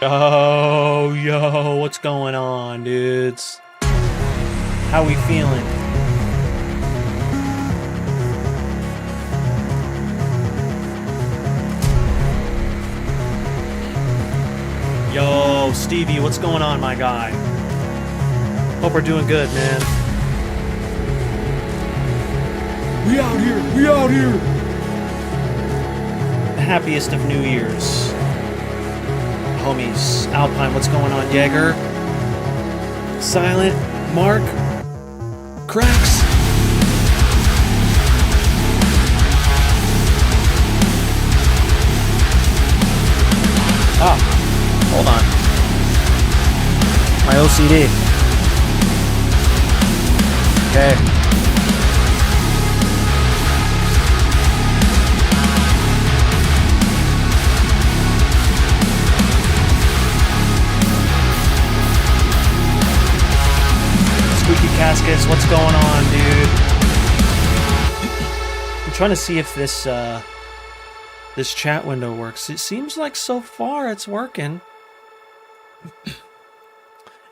Yo, what's going on, dudes? How we feeling? Yo, Stevie, what's going on, my guy? Hope we're doing good, man. We out here! We out here! The happiest of New Year's. Homies, Alpine, what's going on? Jaeger, Silent, Mark, Cracks. Ah, hold on. My OCD. Okay. Caskets, what's going on, dude? I'm trying to see if this this chat window works. It seems like so far it's working.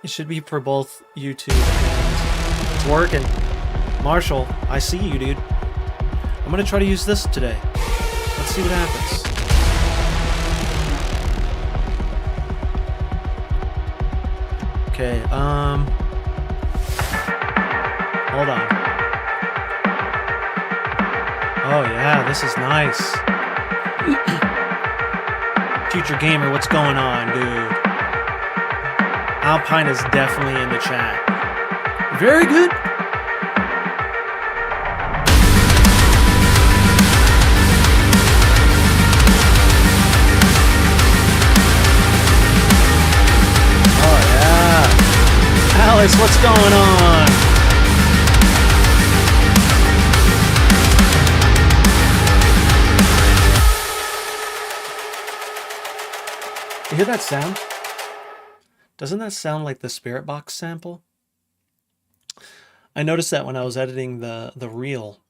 It should be for both YouTube and it's working. Marshall, I see you, dude. I'm gonna try to use this today. Let's see what happens. Okay, hold on. Oh yeah, this is nice. Future Gamer, what's going on, dude? Alpine is definitely in the chat. Very good. Oh yeah. Alex, what's going on? You hear that sound? Doesn't that sound like the Spirit Box sample? I noticed that when I was editing the reel.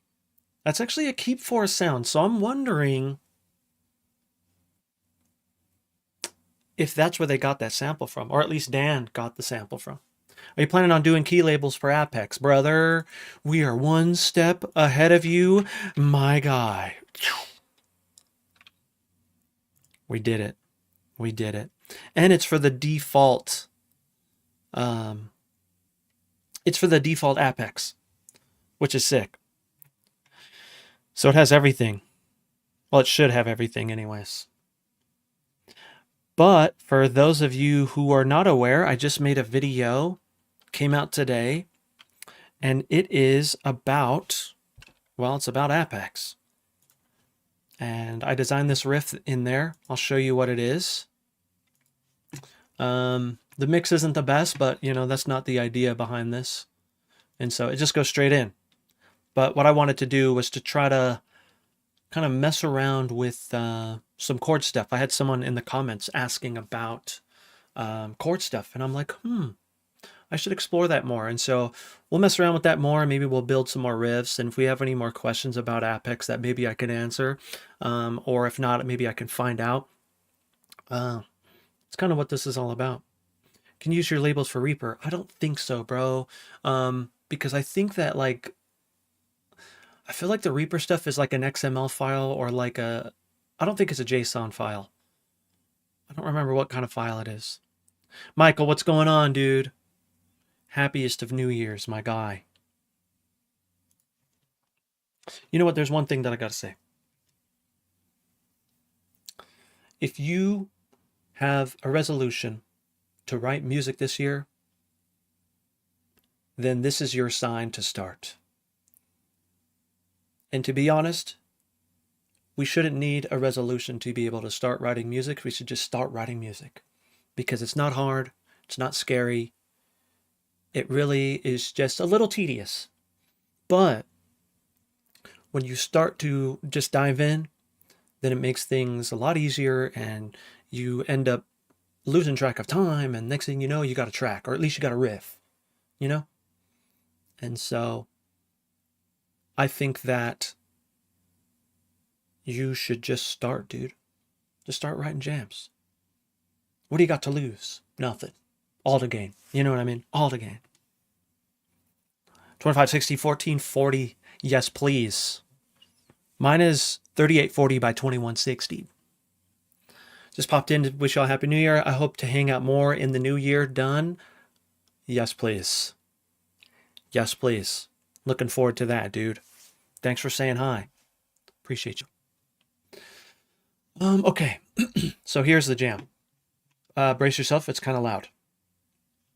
That's actually a Keep Force sound, so I'm wondering if that's where they got that sample from, or at least Dan got the sample from. Are you planning on doing key labels for Apex, brother? We are one step ahead of you, my guy. We did it. We did it. And it's for the default Apex, which is sick. So it has everything. Well, it should have everything anyways. But for those of you who are not aware, I just made a video, came out today, and it is about, well, it's about Apex. And I designed this riff in there. I'll show you what it is. The mix isn't the best, but you know, that's not the idea behind this. And so it just goes straight in. But what I wanted to do was to try to kind of mess around with some chord stuff. I had someone in the comments asking about chord stuff, and I'm like, I should explore that more. And so we'll mess around with that more. Maybe we'll build some more riffs. And if we have any more questions about Apex that maybe I can answer, or if not, maybe I can find out. It's kind of what this is all about. Can you use your labels for Reaper? I don't think so, bro. Because I think that like, I feel like the Reaper stuff is like an XML file or like a, I don't think it's a JSON file. I don't remember what kind of file it is. Michael, what's going on, dude? Happiest of New Year's, my guy. You know what? There's one thing that I got to say. If you have a resolution to write music this year, then this is your sign to start. And to be honest, we shouldn't need a resolution to be able to start writing music. We should just start writing music because it's not hard. It's not scary. It really is just a little tedious. But when you start to just dive in, then it makes things a lot easier and you end up losing track of time. And next thing you know, you got a track, or at least you got a riff, you know? And so I think that you should just start, dude. Just start writing jams. What do you got to lose? Nothing. All to gain. You know what I mean? All to gain. 2560, 1440. Yes, please. Mine is 3840 by 2160. Just popped in to wish y'all Happy New Year. I hope to hang out more in the new year. Done? Yes, please. Yes, please. Looking forward to that, dude. Thanks for saying hi. Appreciate you. Okay. So here's the jam. Brace yourself. It's kind of loud.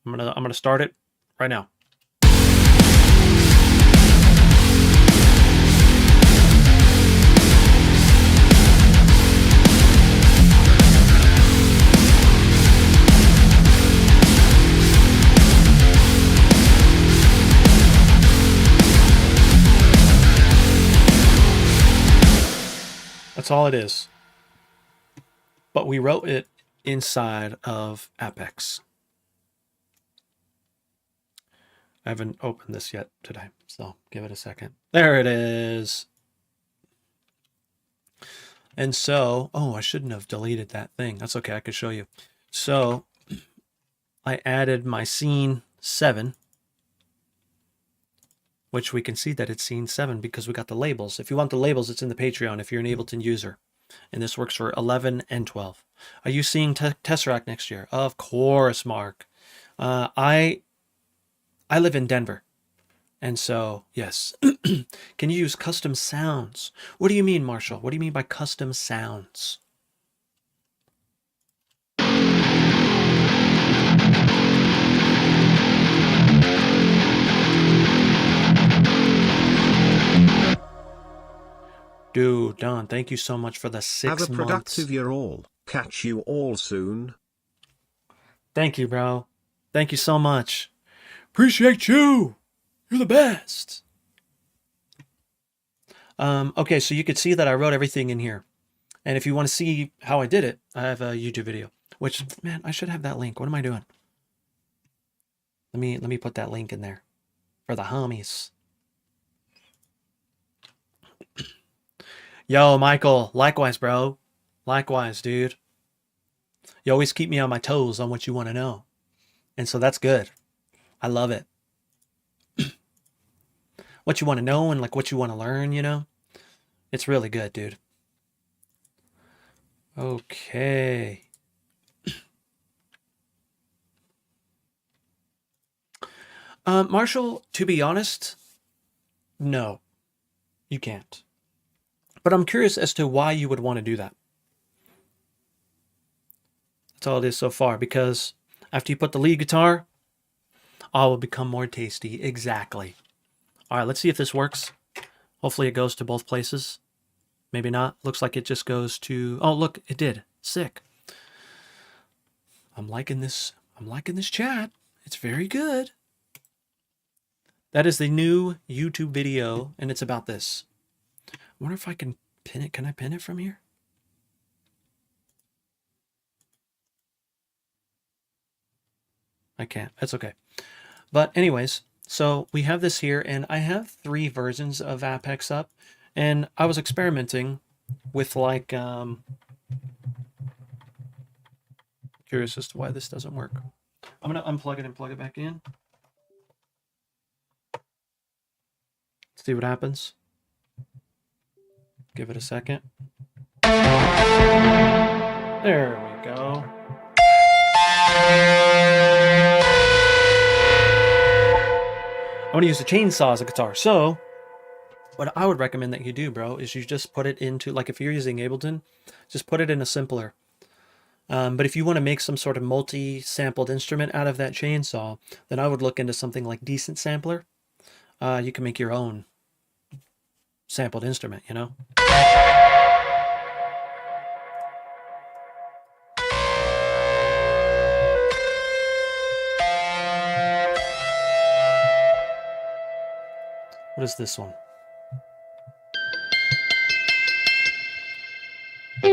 I'm gonna start it right now. That's all it is. But we wrote it inside of Apex. I haven't opened this yet today, so give it a second. There it is. And so, oh, I shouldn't have deleted that thing. That's okay, I could show you. So I added my scene 7, which we can see that it's scene 7 because we got the labels. If you want the labels, it's in the Patreon if you're an Ableton user. And this works for 11 and 12. Are you seeing Tesseract next year? Of course, Mark. I live in Denver. And so, yes. Can you use custom sounds? What do you mean, Marshall? What do you mean by custom sounds? Dude, Don, thank you so much for the 6 months. Have a productive year all. Catch you all soon. Thank you, bro. Thank you so much. Appreciate you. You're the best. Okay, so you could see that I wrote everything in here. And if you want to see how I did it, I have a YouTube video. Which, man, I should have that link. What am I doing? Let me put that link in there for the homies. Yo, Michael, likewise, bro. Likewise, dude. You always keep me on my toes on what you want to know. And so that's good. I love it. What you want to know and like what you want to learn, you know? It's really good, dude. Okay. Marshall, to be honest, no, you can't. But I'm curious as to why you would want to do that. That's all it is so far, because after you put the lead guitar, all will become more tasty. Exactly. All right, let's see if this works. Hopefully it goes to both places. Maybe not. Looks like it just goes to... Oh, look, it did. Sick. I'm liking this. I'm liking this chat. It's very good. That is the new YouTube video, and it's about this. I wonder if I can pin it. Can I pin it from here? I can't. That's okay. But anyways, so we have this here, and I have 3 versions of Apex up, and I was experimenting with like, curious as to why this doesn't work. I'm going to unplug it and plug it back in. See what happens. Give it a second. There we go. I'm going to use the chainsaw as a guitar. So what I would recommend that you do, bro, is you just put it into, like if you're using Ableton, just put it in a simpler. But if you want to make some sort of multi-sampled instrument out of that chainsaw, then I would look into something like Decent Sampler. You can make your own sampled instrument, you know? What is this one? I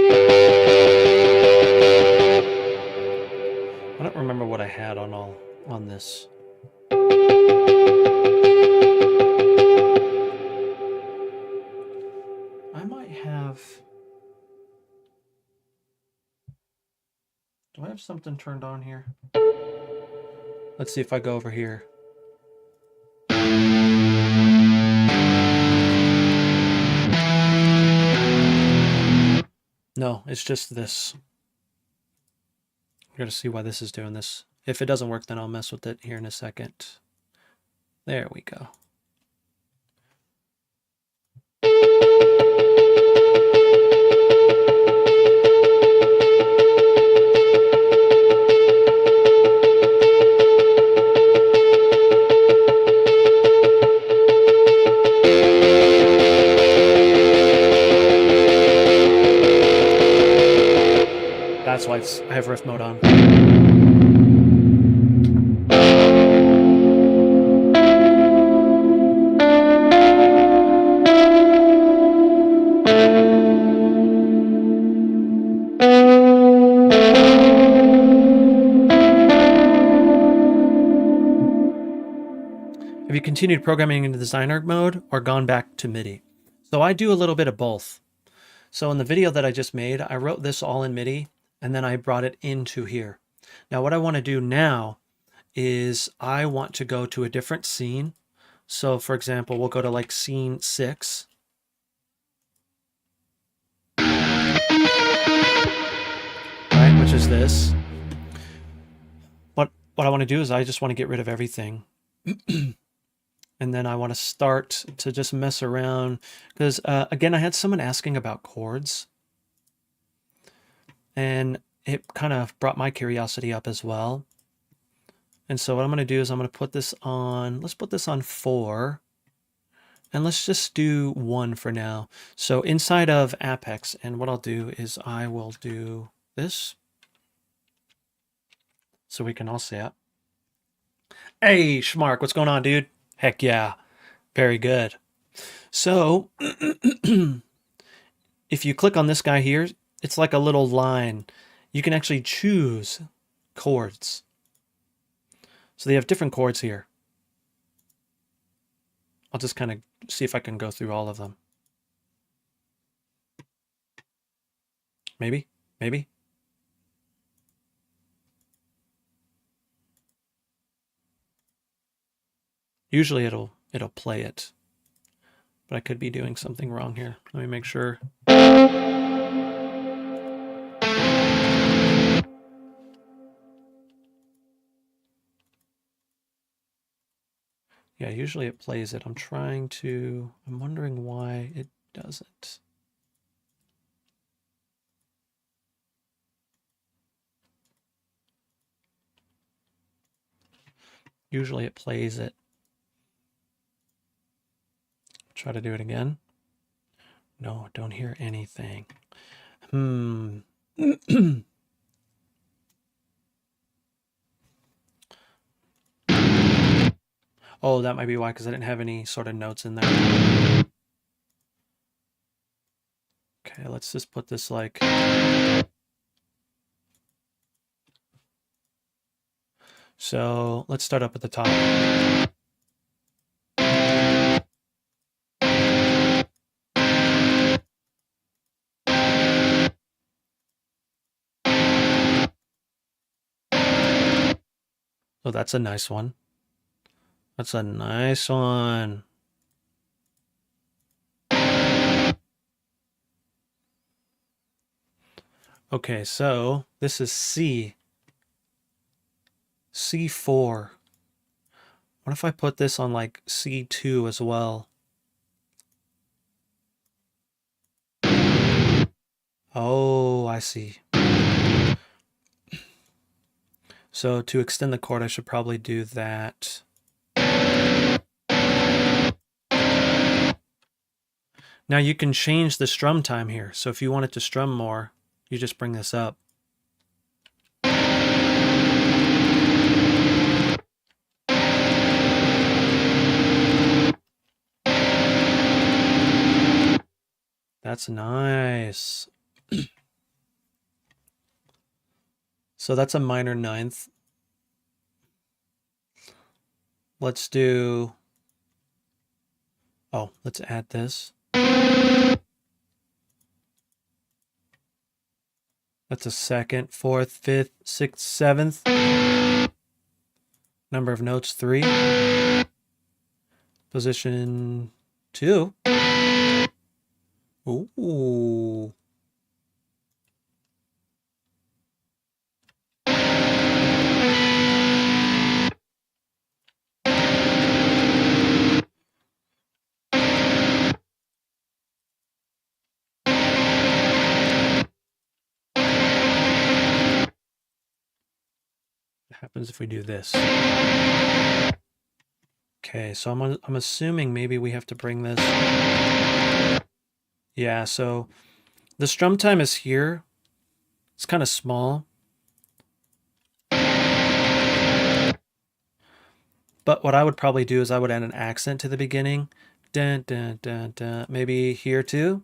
don't remember what I had on this. I might have... Do I have something turned on here? Let's see if I go over here. No, it's just this. I'm going to see why this is doing this. If it doesn't work, then I'll mess with it here in a second. There we go. That's why I have riff mode on. Have you continued programming into designer mode or gone back to MIDI? So I do a little bit of both. So in the video that I just made, I wrote this all in MIDI and then I brought it into here. Now what I want to do now is I want to go to a different scene. So for example, we'll go to like scene 6. Right, which is this. What I want to do is I just want to get rid of everything. And then I want to start to just mess around because again, I had someone asking about chords and it kind of brought my curiosity up as well. And so what I'm going to do is I'm going to put this on, let's put this on 4 and let's just do 1 for now. So inside of Apex, and what I'll do is I will do this so we can all see it. Hey, Schmark, what's going on, dude? Heck yeah. Very good. So if you click on this guy here, it's like a little line. You can actually choose chords. So they have different chords here. I'll just kind of see if I can go through all of them. Maybe. Usually it'll play it, but I could be doing something wrong here. Let me make sure. Yeah, usually it plays it. I'm wondering why it doesn't. Usually it plays it. Try to do it again. No, don't hear anything. Oh, that might be why, because I didn't have any sort of notes in there. Okay, let's just put this like... So let's start up at the top. Oh, that's a nice one. That's a nice one. Okay, so this is C. C4. What if I put this on like C2 as well? Oh, I see. So to extend the chord, I should probably do that. Now you can change the strum time here. So if you want it to strum more, you just bring this up. That's nice. So that's a minor ninth. Let's do... Oh, let's add this. That's That's a second, fourth, fifth, sixth, seventh. Number of notes, 3. Position 2. Ooh. What happens if we do this? Okay, so I'm assuming maybe we have to bring this. Yeah, so the strum time is here. It's kind of small. But what I would probably do is I would add an accent to the beginning. Dun, dun, dun, dun. Maybe here too.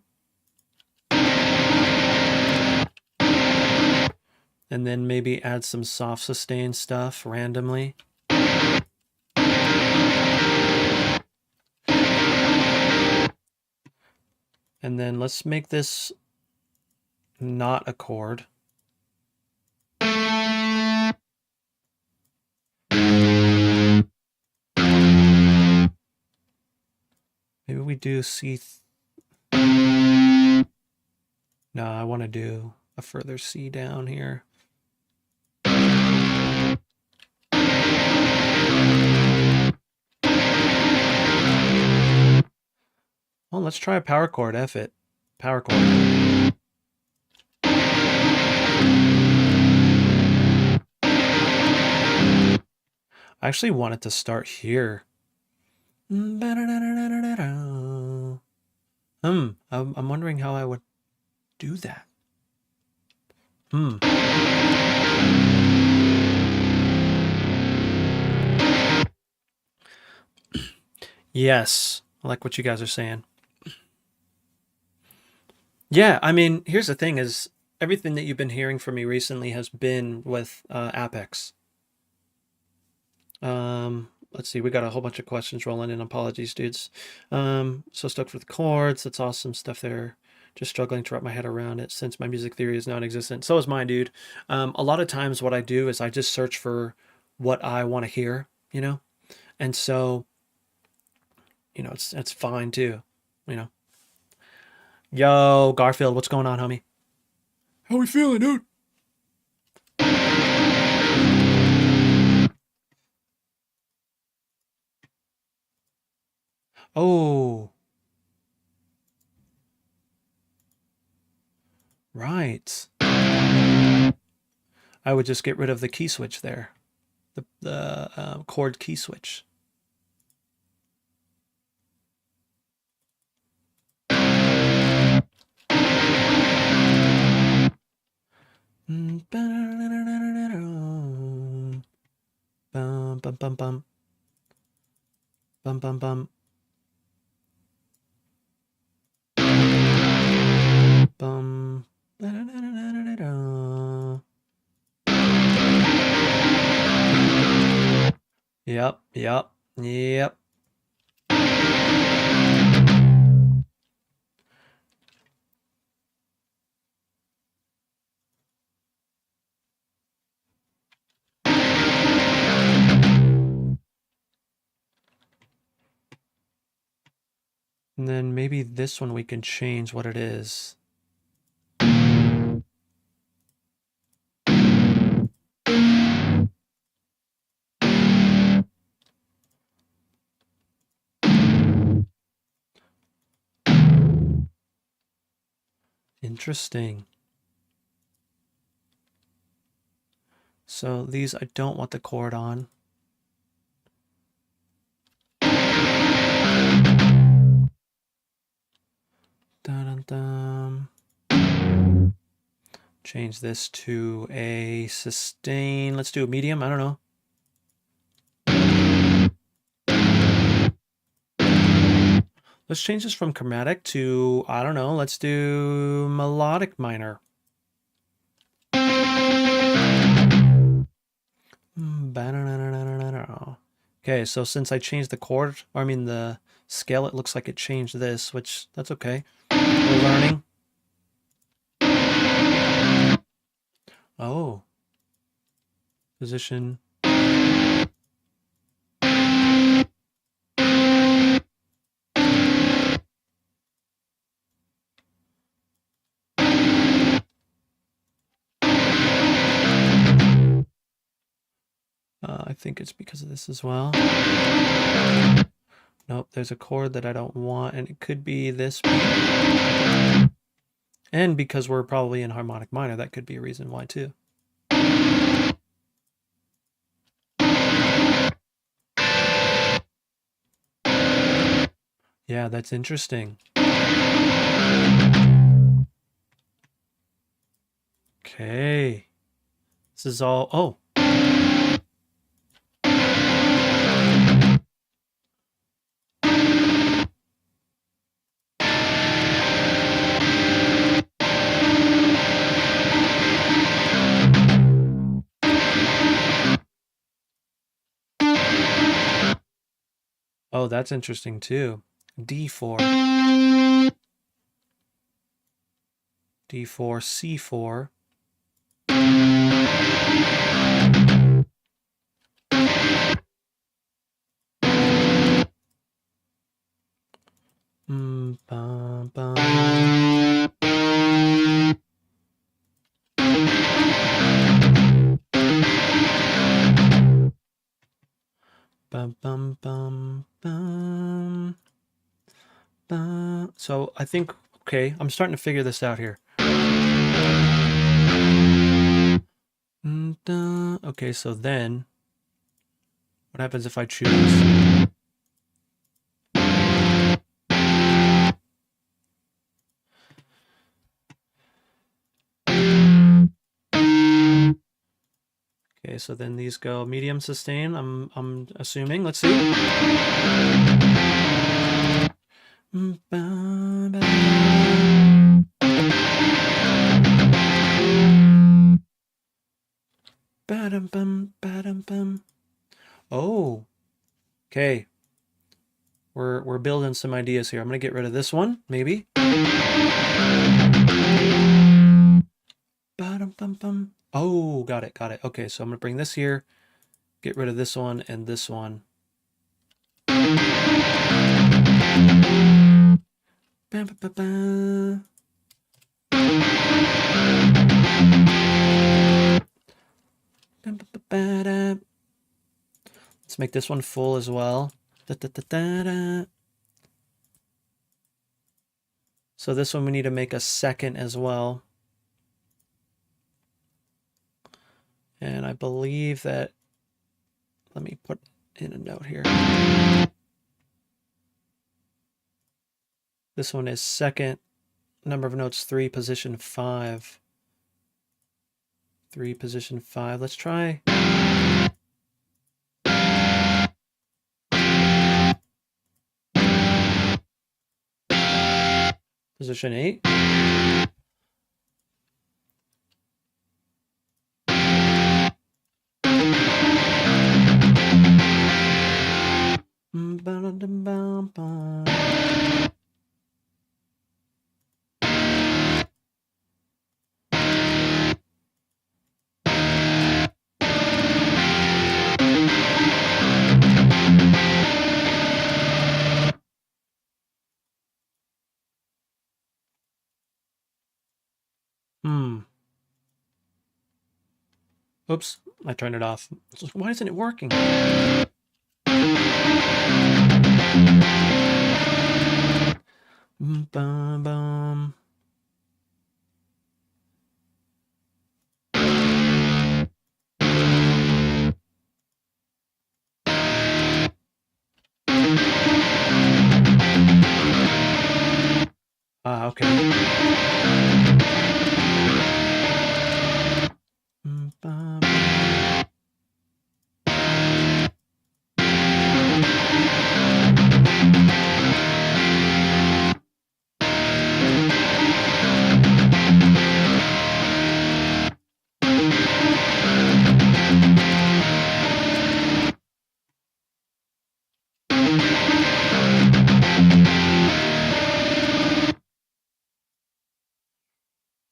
And then maybe add some soft sustain stuff randomly. And then let's make this not a chord. Maybe we do C. No, I want to do a further C down here. Well, let's try a power chord. F it. Power chord. I actually want it to start here. I'm wondering how I would do that. Yes, I like what you guys are saying. Yeah, I mean, here's the thing is everything that you've been hearing from me recently has been with Apex. Let's see, we got a whole bunch of questions rolling in. Apologies, dudes. So stoked for the chords. That's awesome stuff there. Just struggling to wrap my head around it since my music theory is non-existent. So is mine, dude. A lot of times what I do is I just search for what I want to hear, you know? And so, you know, it's fine too, you know? Yo, Garfield, what's going on, homie? How we feeling, dude? Oh. Right. I would just get rid of the key switch there. The chord key switch. Bum, bum, bum, bum. Bum, bum, bum. Bum. Yep, yep, yep. And then maybe this one we can change what it is. Interesting. So these I don't want the chord on. Dun, dun, dun. Change this to a sustain. Let's do a medium. I don't know. Let's change this from chromatic to, I don't know, let's do melodic minor. Okay, so since I changed the chord, or I mean the scale, it looks like it changed this, which that's okay. We're learning. Oh. Position. I think it's because of this as well. Nope, there's a chord that I don't want, and it could be this. And because we're probably in harmonic minor, that could be a reason why too. Yeah, that's interesting. Okay. This is all, oh. Oh, that's interesting too. D4. D4, C4. Bum, bum. Bum, bum, bum, bum. Bum. So I think, okay, I'm starting to figure this out here. Okay, so then what happens if I choose? Okay, so then these go medium sustain. I'm assuming. Let's see. Oh, okay. We're building some ideas here. I'm gonna get rid of this one, maybe. Oh, got it, got it. Okay, so I'm gonna bring this here, get rid of this one and this one. Let's make this one full as well. So this one we need to make a second as well. And I believe that, let me put in a note here. This one is second, number of notes 3, position 5. 3, position 5. Let's try. Position 8. Oops, I turned it off. Why isn't it working? Bum, bum. Ah, okay. Bum.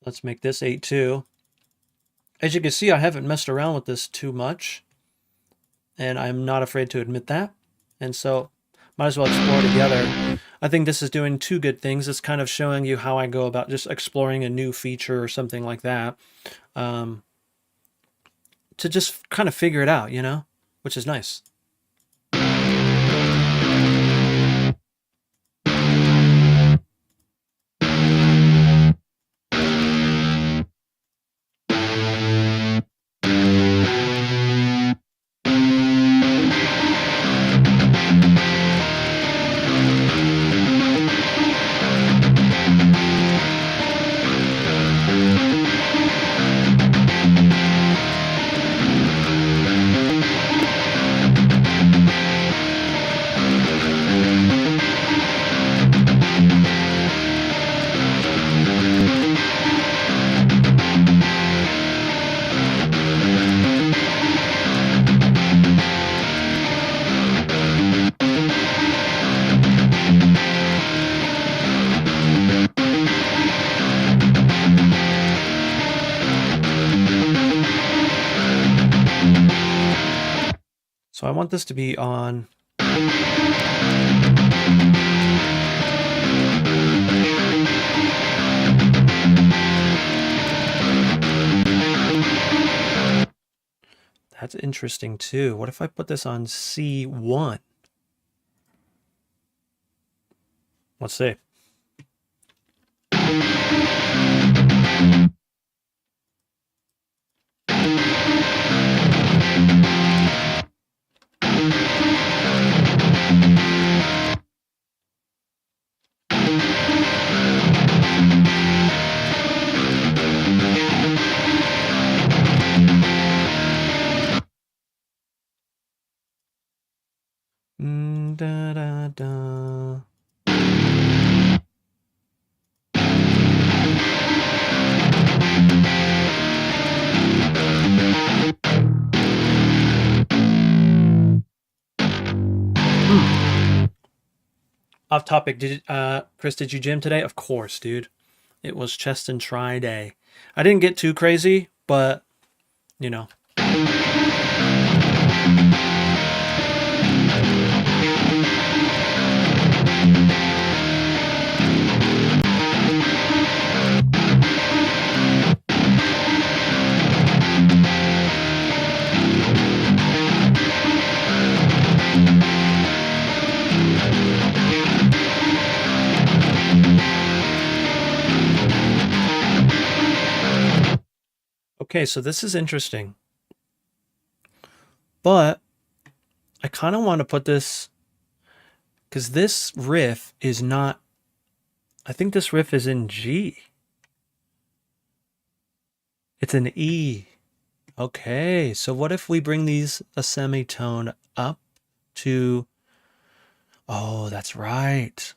Let's make this 8 too. As you can see, I haven't messed around with this too much, and I'm not afraid to admit that. And so, might as well explore together. I think this is doing two good things. It's kind of showing you how I go about just exploring a new feature or something like that, to just kind of figure it out, you know, which is nice. So I want this to be on. That's interesting too. What if I put this on C1? Let's see. Da, da, da. Off topic, Chris, did you gym today? Of course, dude. It was chest and try day. I didn't get too crazy, but, you know. Okay, so this is interesting. But I kind of want to put this, because this riff is not, I think this riff is in G. It's an E. Okay, so what if we bring these a semitone up to, oh, that's right.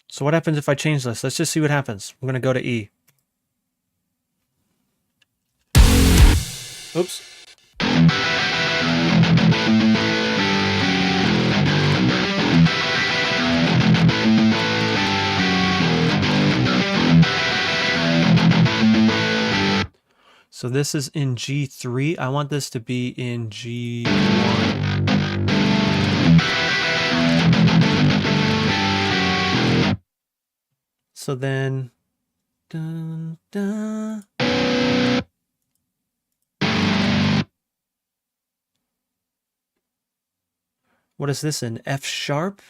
So what happens if I change this? Let's just see what happens. I'm going to go to E. Oops. So this is in G3. I want this to be in G1. So then, dun, dun. What is this in F sharp?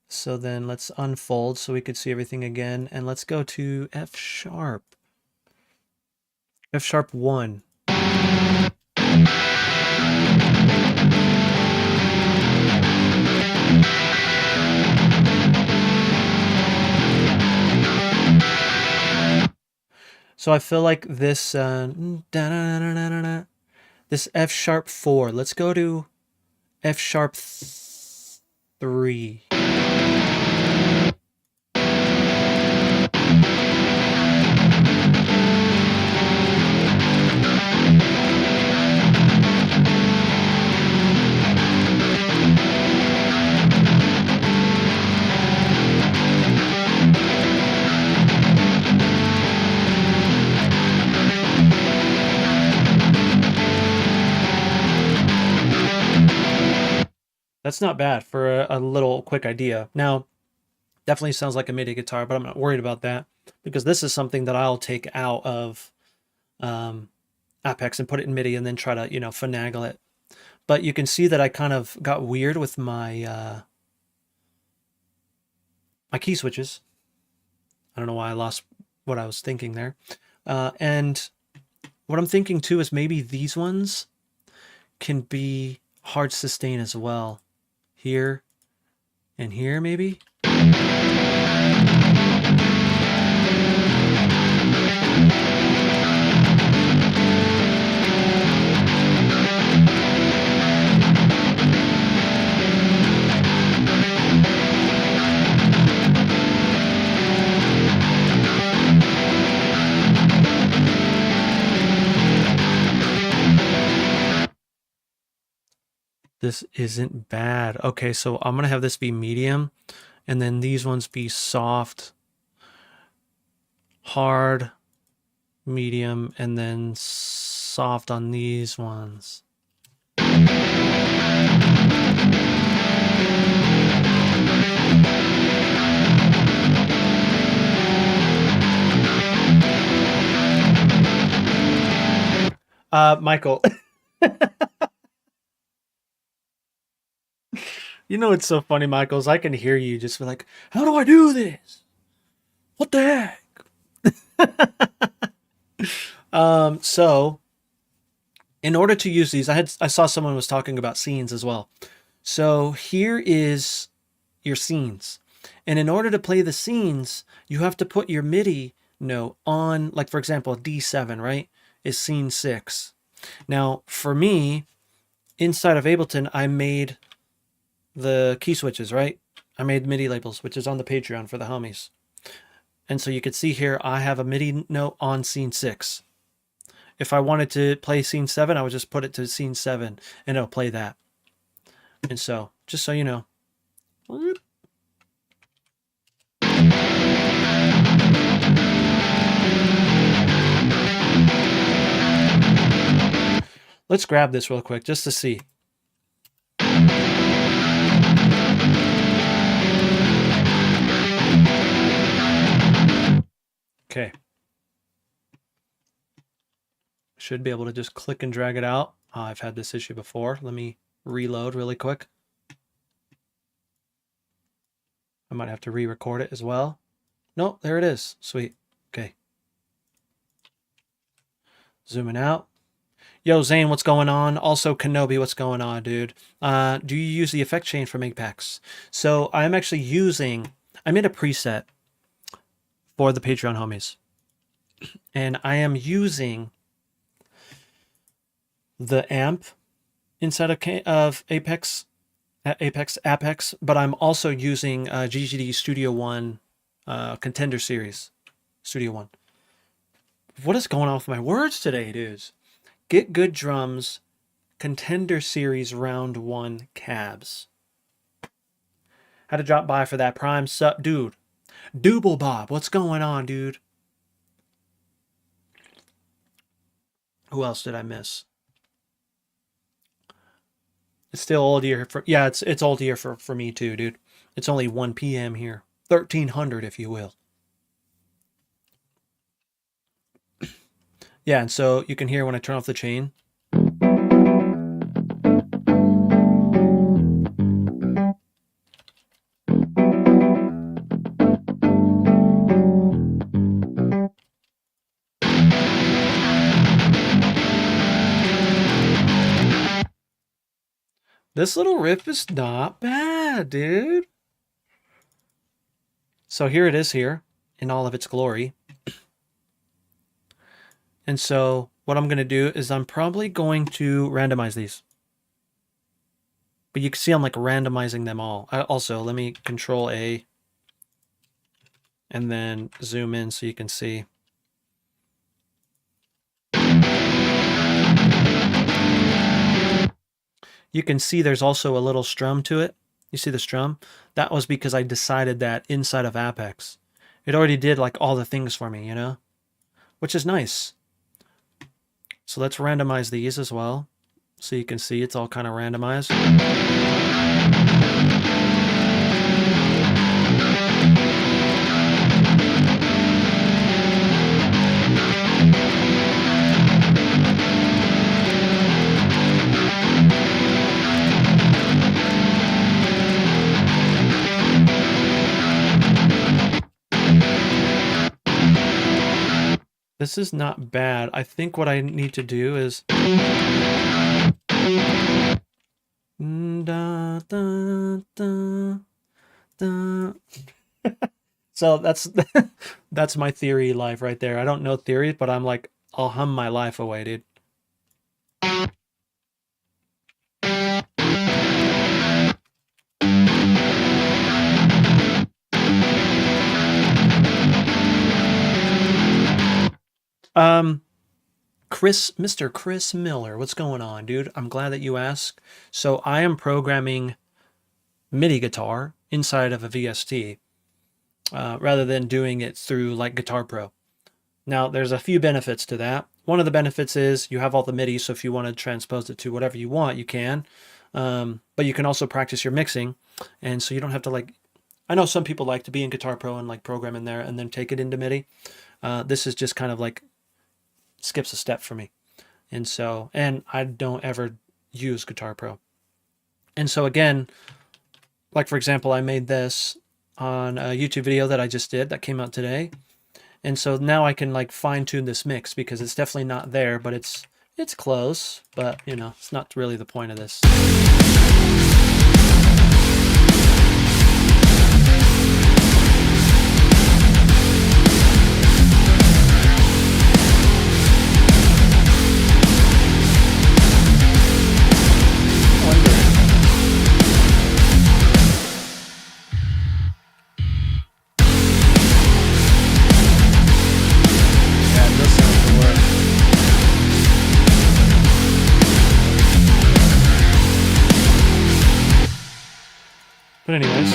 So then let's unfold so we could see everything again. And let's go to F sharp. F sharp 1. So I feel like this this F sharp 4. Let's go to F sharp 3. That's not bad for a little quick idea. Now, definitely sounds like a MIDI guitar, but I'm not worried about that because this is something that I'll take out of Apex and put it in MIDI and then try to, finagle it. But you can see that I kind of got weird with my my key switches. I don't know why I lost what I was thinking there. And what I'm thinking too is maybe these ones can be hard sustain as well. Here and here, maybe. This isn't bad. Okay, so I'm going to have this be medium, and then these ones be soft, hard, medium, and then soft on these ones. Michael. You know it's so funny, Michaels. I can hear you just be like, "How do I do this? What the heck?" So in order to use these, I saw someone was talking about scenes as well. So here is your scenes, and in order to play the scenes, you have to put your MIDI note on, like for example, D7, right? Is scene 6. Now for me, inside of Ableton, I made the key switches, right? I made MIDI labels, which is on the Patreon for the homies. And so you can see here, I have a MIDI note on scene 6. If I wanted to play scene 7, I would just put it to scene 7 and it'll play that. And so, just so you know. Let's grab this real quick just to see. Okay. Should be able to just click and drag it out. I've had this issue before. Let me reload really quick. I might have to re-record it as well. Nope, there it is. Sweet. Okay. Zooming out. Yo, Zane, what's going on? Also, Kenobi, what's going on, dude? Do you use the effect chain from Apex? So I'm actually using, I made a preset for the Patreon homies. And I am using the amp inside of Apex, but I'm also using GGD Studio One Contender Series, Studio One. What is going on with my words today, dudes? Get Good Drums, Contender Series Round 1 cabs. Had to drop by for that prime sub, dude. Double Bob, what's going on, dude? Who else did I miss? It's still old year for, yeah, it's old year for me too, dude. It's only 1 p.m. here. 1300, if you will. Yeah, and so you can hear when I turn off the chain. This little riff is not bad, dude. So here it is here in all of its glory. And so what I'm going to do is I'm probably going to randomize these. But you can see I'm like randomizing them all. Also, let me Control A and then zoom in so you can see. You can see there's also a little strum to it. You see the strum? That was because I decided that inside of Apex. It already did like all the things for me, you know? Which is nice. So let's randomize these as well. So you can see it's all kind of randomized. This is not bad. I think what I need to do is... Da, da, da, da. So that's my theory life right there. I don't know theory, but I'm like, I'll hum my life away, dude. Mr. Chris Miller, what's going on, dude? I'm glad that you asked. So I am programming MIDI guitar inside of a VST rather than doing it through like Guitar Pro. Now, there's a few benefits to that. One of the benefits is you have all the MIDI, so if you want to transpose it to whatever you want, you can. But you can also practice your mixing, and so you don't have to like... I know some people like to be in Guitar Pro and like program in there and then take it into MIDI. This is just kind of like skips a step for me. And so, and I don't ever use Guitar Pro. And so again, like for example, I made this on a YouTube video that I just did that came out today. And so now I can like fine tune this mix because it's definitely not there, but it's close, but you know, it's not really the point of this. But anyways.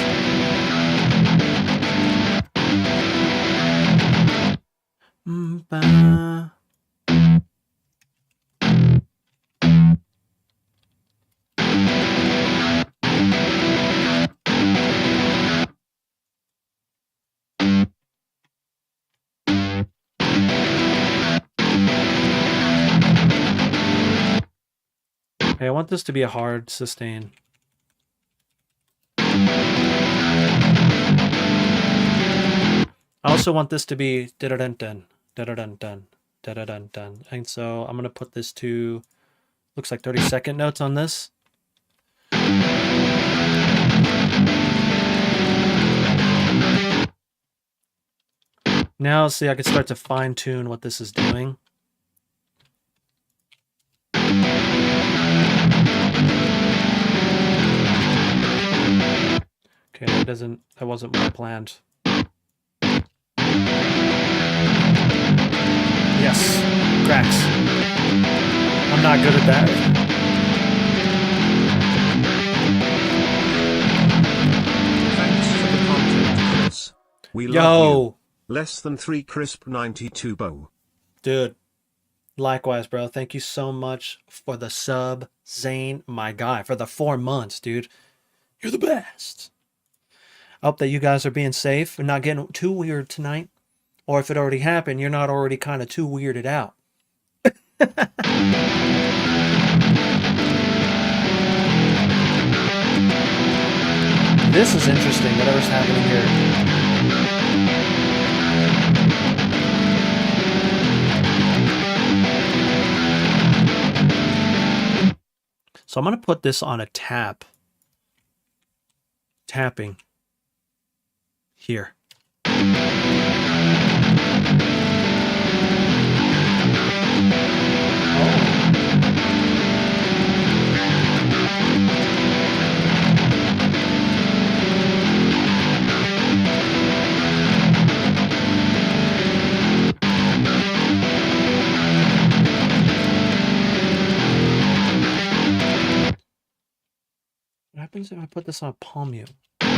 Okay, I want this to be a hard sustain. I also want this to be da-da-dun-dun, da-da-dun-dun, da-da-dun-dun. And so I'm going to put this to, looks like 30-second notes on this. Now, see, I can start to fine-tune what this is doing. Okay, that wasn't what I planned. Yes, cracks. I'm not good at that. Thanks for the content, Chris. We love you. Less than 3 crisp 92 bow. Dude, likewise, bro. Thank you so much for the sub, Zane, my guy, for the 4 months, dude. You're the best. I hope that you guys are being safe and not getting too weird tonight. Or if it already happened, you're not already kind of too weirded out. This is interesting, whatever's happening here. So I'm going to put this on a tapping here. What happens if I put this on a palm mute? What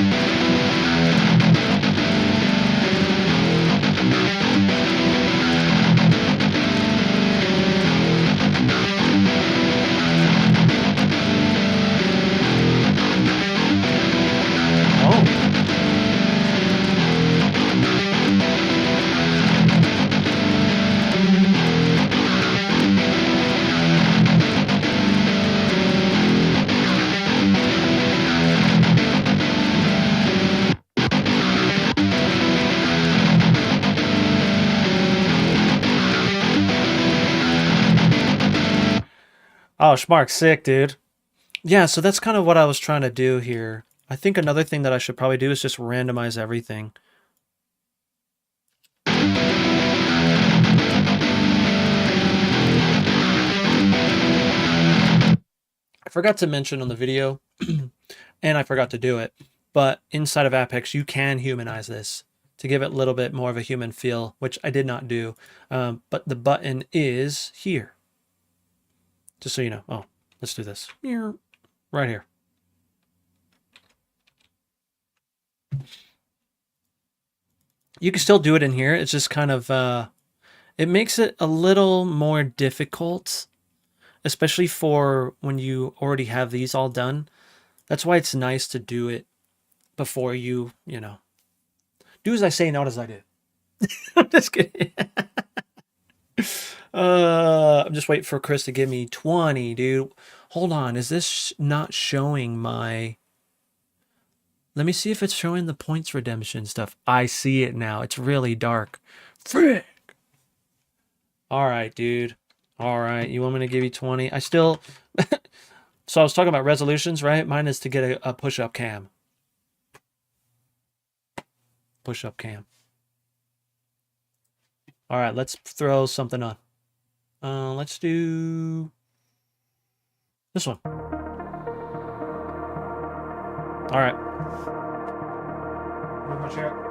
Oh, Schmark, sick, dude. Yeah, so that's kind of what I was trying to do here. I think another thing that I should probably do is just randomize everything. I forgot to mention on the video, and I forgot to do it, but inside of Apex, you can humanize this to give it a little bit more of a human feel, which I did not do. But the button is here. Just so you know. Oh, let's do this. Right here. You can still do it in here. It's just kind of, it makes it a little more difficult, especially for when you already have these all done. That's why it's nice to do it before you know, do as I say, not as I do. I'm just kidding. I'm just waiting for Chris to give me 20, dude. Hold on. Is this not showing my... Let me see if it's showing the points redemption stuff. I see it now. It's really dark. Frick. All right, dude. All right. You want me to give you 20? I still... So I was talking about resolutions, right? Mine is to get a push-up cam. Push-up cam. All right, let's throw something on. Let's do this one. All right. Move my chair.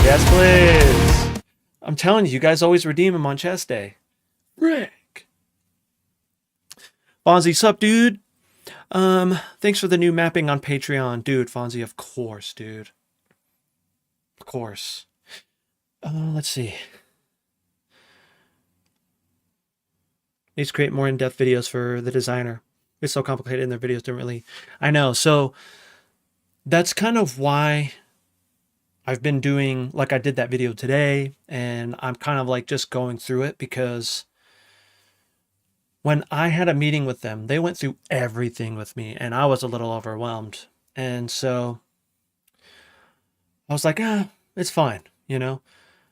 Yes, please. I'm telling you, you guys always redeem them on chest day. Rick. Fonzie, sup, dude? Thanks for the new mapping on Patreon. Dude, Fonzie, of course, dude. Of course. Let's see. Needs to create more in-depth videos for the designer. It's so complicated and their videos don't really... I know, so that's kind of why I've been doing, like I did that video today, and I'm kind of like just going through it because when I had a meeting with them, they went through everything with me and I was a little overwhelmed. And so I was like, it's fine. You know,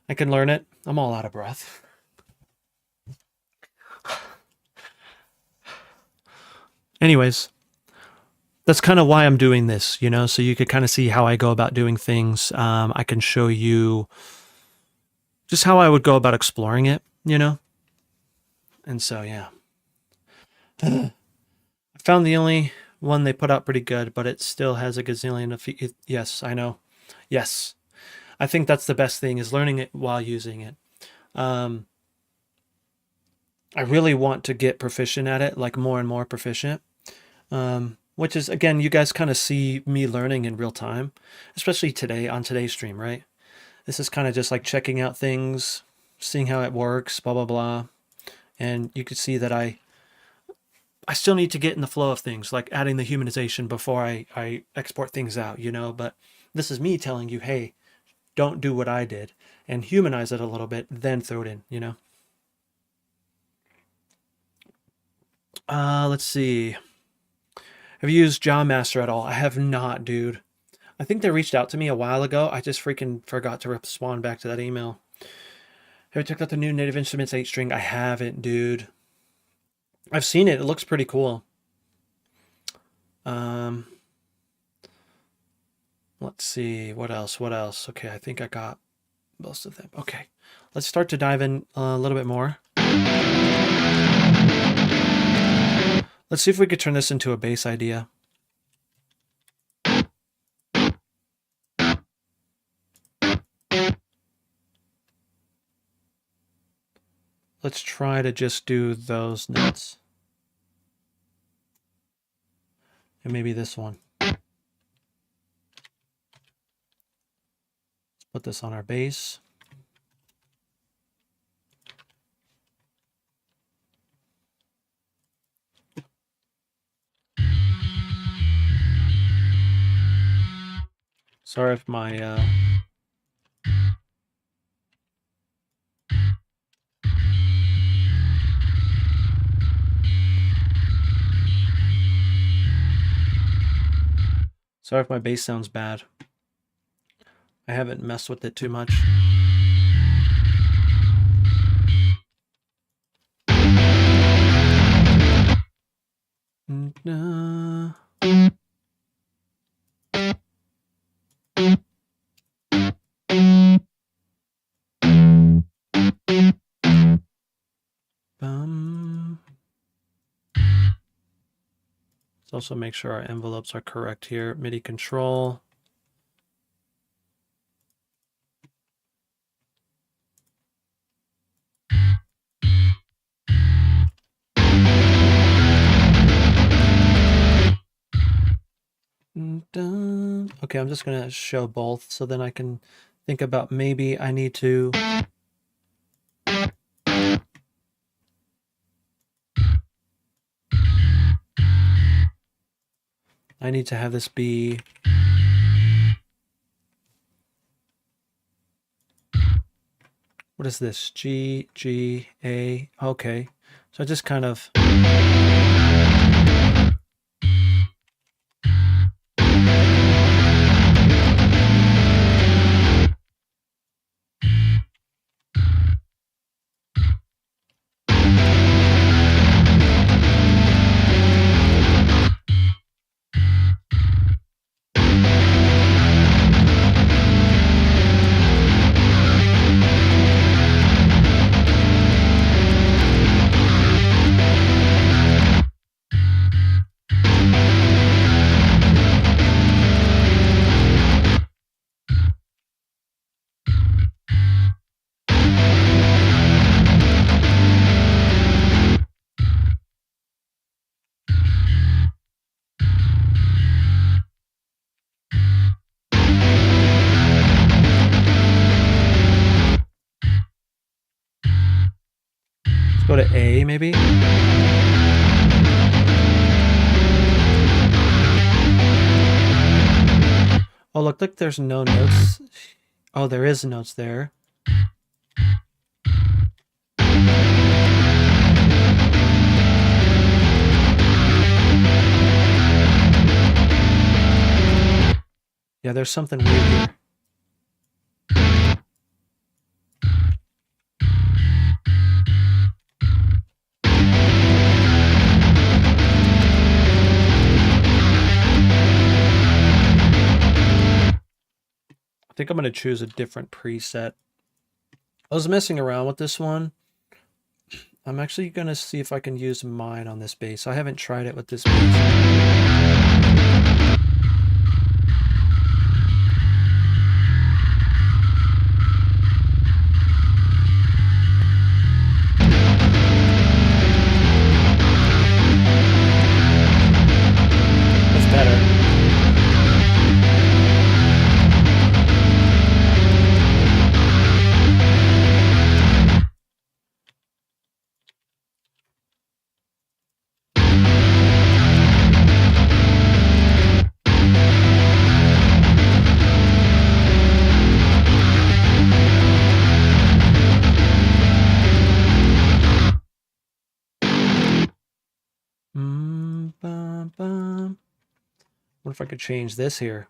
I can learn it. I'm all out of breath. Anyways, that's kind of why I'm doing this, you know, so you could kind of see how I go about doing things. I can show you just how I would go about exploring it, you know? And so, yeah. I found the only one they put out pretty good, but it still has a gazillion of... Yes, I know. Yes. I think that's the best thing, is learning it while using it. I really want to get proficient at it, like more and more proficient. Which is, again, you guys kind of see me learning in real time, especially today on today's stream, right? This is kind of just like checking out things, seeing how it works, blah, blah, blah. And you can see that I still need to get in the flow of things, like adding the humanization before I export things out, you know? But this is me telling you, hey, don't do what I did and humanize it a little bit, then throw it in, you know? Let's see. Have you used Jawmaster at all? I have not, dude. I think they reached out to me a while ago. I just freaking forgot to respond back to that email. Have you checked out the new Native Instruments 8-string? I haven't, dude. I've seen it. It looks pretty cool. Let's see. What else? What else? Okay, I think I got most of them. Okay, let's start to dive in a little bit more. Let's see if we could turn this into a bass idea. Let's try to just do those notes. And maybe this one. Let's put this on our bass. Sorry if my sorry if my bass sounds bad. I haven't messed with it too much. Let's also make sure our envelopes are correct here. MIDI control. Okay, I'm just going to show both so then I can think about maybe I need to have this be what is this? G, G, A. Okay. So I just kind of go to A maybe. Oh, look, there's no notes. Oh, there is notes there. Yeah, there's something weird here. I think I'm going to choose a different preset. I was messing around with this one. I'm actually going to see if I can use mine on this bass. I haven't tried it with this bass. What if I could change this here?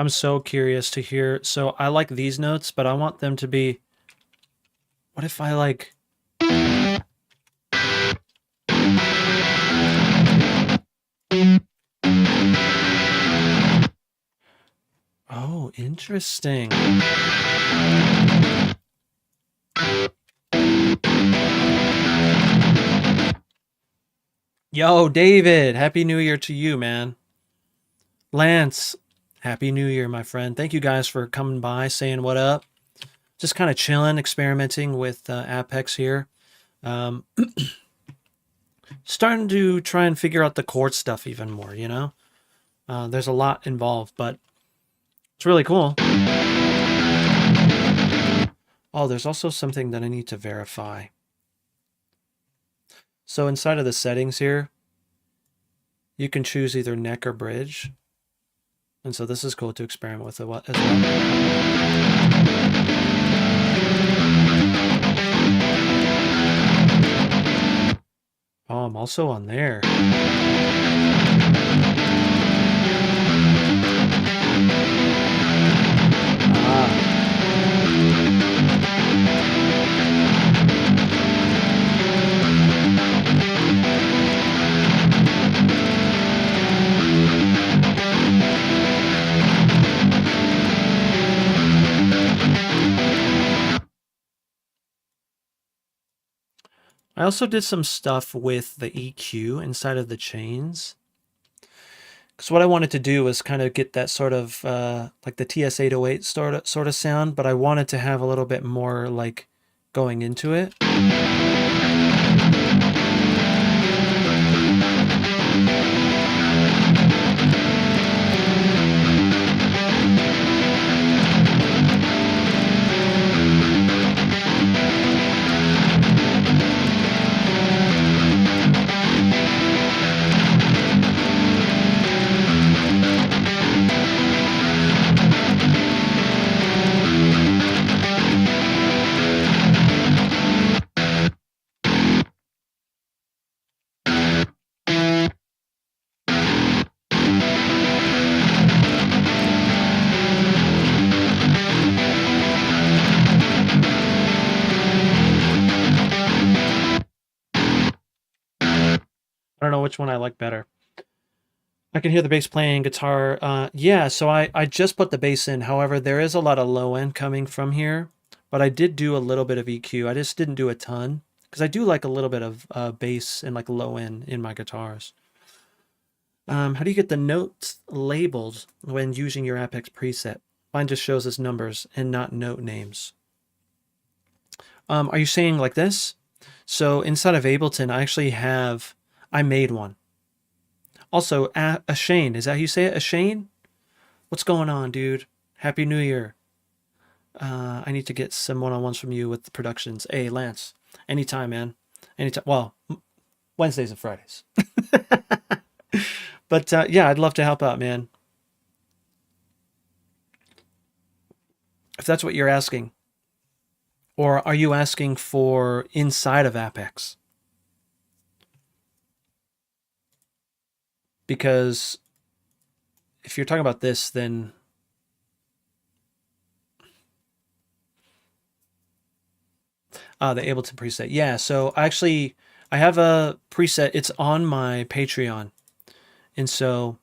I'm so curious to hear. So I like these notes, but I want them to be. What if I like. Oh, interesting. Yo, David, Happy New Year to you, man. Lance, Happy New Year, my friend. Thank you guys for coming by, saying what up. Just kind of chilling, experimenting with Apex here. Starting to try and figure out the chord stuff even more, you know? There's a lot involved, but it's really cool. Oh, there's also something that I need to verify. So inside of the settings here, you can choose either neck or bridge. And so this is cool to experiment with as well. Oh, I'm also on there. I also did some stuff with the EQ inside of the chains. Because what I wanted to do was kind of get that sort of like the TS-808 sort of sound, but I wanted to have a little bit more like going into it. I don't know which one I like better. I can hear the bass playing, guitar. Yeah, so I just put the bass in. However, there is a lot of low end coming from here, but I did do a little bit of EQ. I just didn't do a ton because I do like a little bit of bass and like low end in my guitars. How do you get the notes labeled when using your Apex preset? Mine just shows as numbers and not note names. Are you saying like this? So inside of Ableton, I made one. Also, Ashane, is that how you say it? Ashane? What's going on, dude? Happy New Year. I need to get some one-on-ones from you with the productions. Hey, Lance, anytime, man. Anytime. Well, Wednesdays and Fridays. But yeah, I'd love to help out, man. If that's what you're asking. Or are you asking for inside of Apex? Because if you're talking about this, then the Ableton preset. Yeah, so actually I have a preset. It's on my Patreon. And so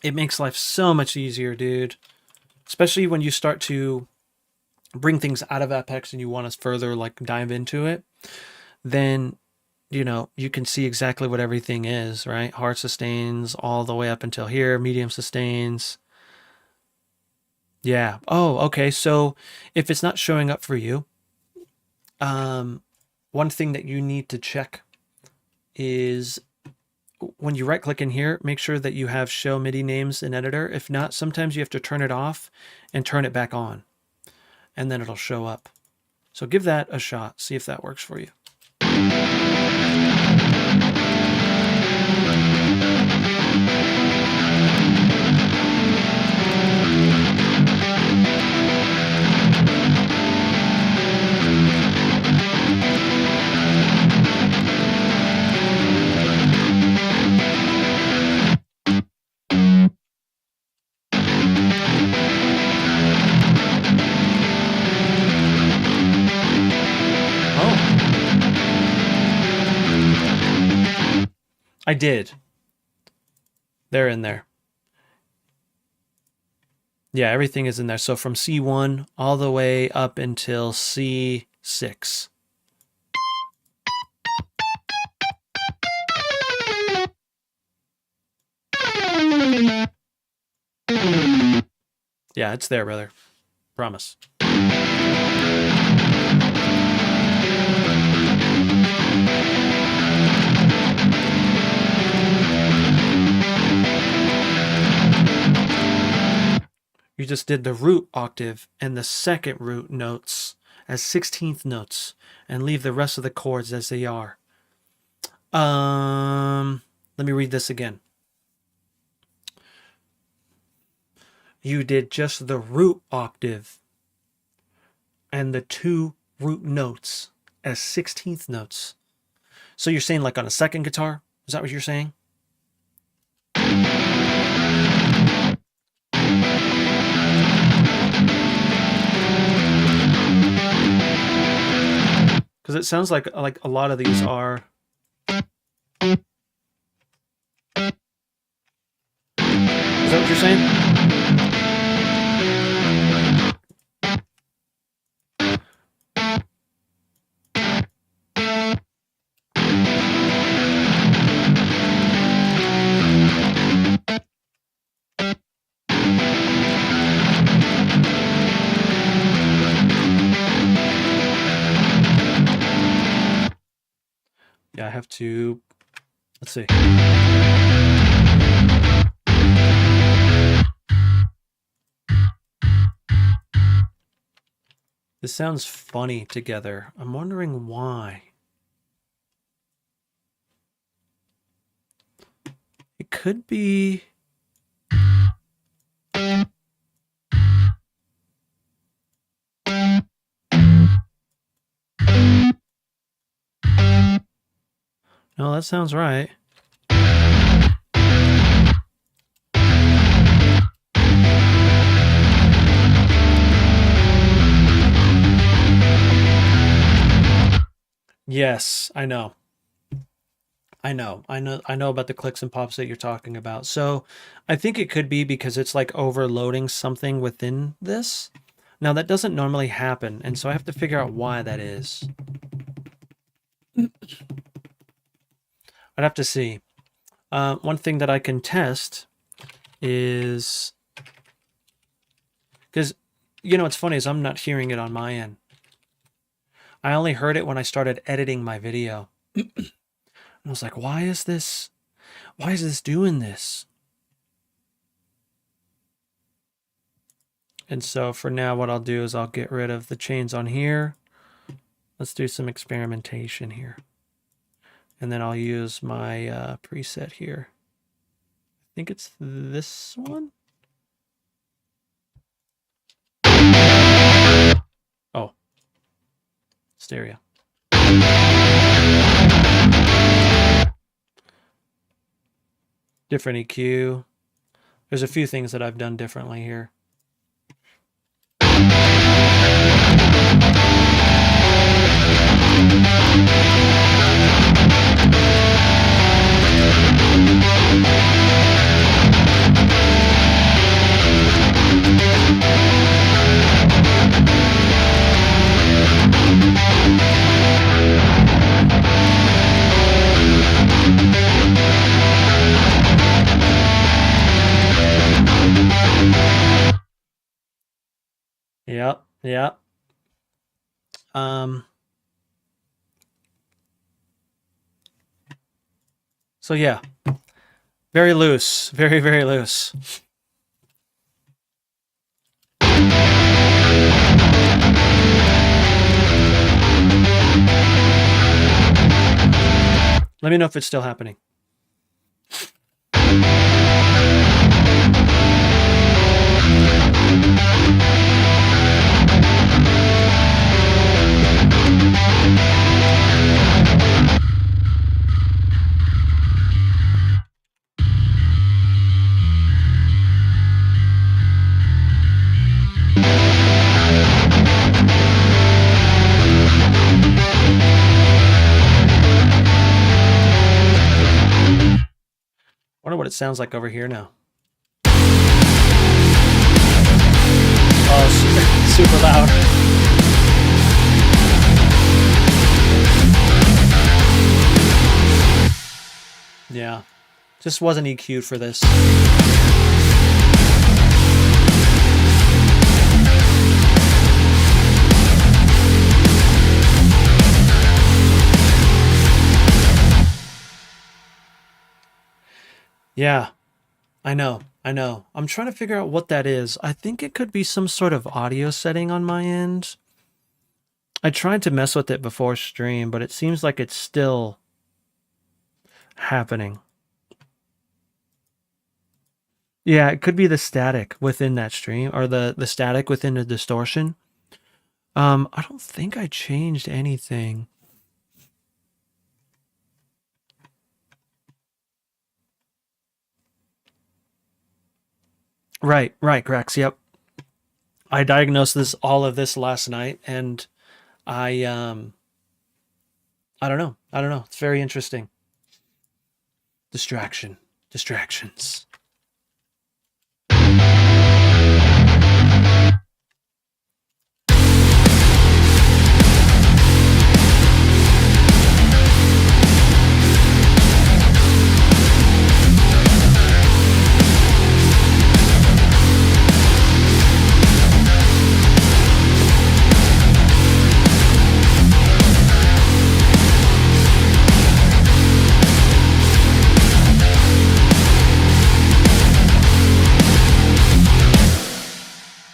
it makes life so much easier, dude. Especially when you start to bring things out of Apex and you want to further like dive into it, then you know, you can see exactly what everything is, right? Hard sustains all the way up until here, medium sustains. Yeah. Oh, okay. So if it's not showing up for you, one thing that you need to check is when you right click in here, make sure that you have show MIDI names in editor. If not, sometimes you have to turn it off and turn it back on, and then it'll show up. So give that a shot. See if that works for you. I did. They're in there. Yeah, everything is in there. So from C1 all the way up until C6. Yeah, it's there, brother. Promise. You just did the root octave and the second root notes as 16th notes and leave the rest of the chords as they are. Let me read this again. You did just the root octave and the 2 root notes as 16th notes. So you're saying like on a second guitar? Is that what you're saying? Because it sounds like a lot of these are. Is that what you're saying? Yeah, I have to. Let's see. This sounds funny together. I'm wondering why. It could be. No, that sounds right. Yes, I know. I know about the clicks and pops that you're talking about. So I think it could be because it's like overloading something within this. Now that doesn't normally happen, and so I have to figure out why that is. I'd have to see. One thing that I can test is, because, you know, what's funny is I'm not hearing it on my end. I only heard it when I started editing my video. I was like, why is this doing this? And so for now, what I'll do is I'll get rid of the chains on here. Let's do some experimentation here. And then I'll use my preset here. I think it's this one. Oh, stereo. Different EQ. There's a few things that I've done differently here. Yep, yep. So yeah, very loose, very, very loose. Let me know if it's still happening. it sounds like over here now. Oh, super loud. Yeah, just wasn't EQ'd for this. Yeah, I know. I'm trying to figure out what that is. I think it could be some sort of audio setting on my end. I tried to mess with it before stream, but it seems like it's still happening. Yeah, it could be the static within that stream, or the static within the distortion. I don't think I changed anything. Right, Grex, yep. I diagnosed all of this last night, and I don't know. It's very interesting. Distractions.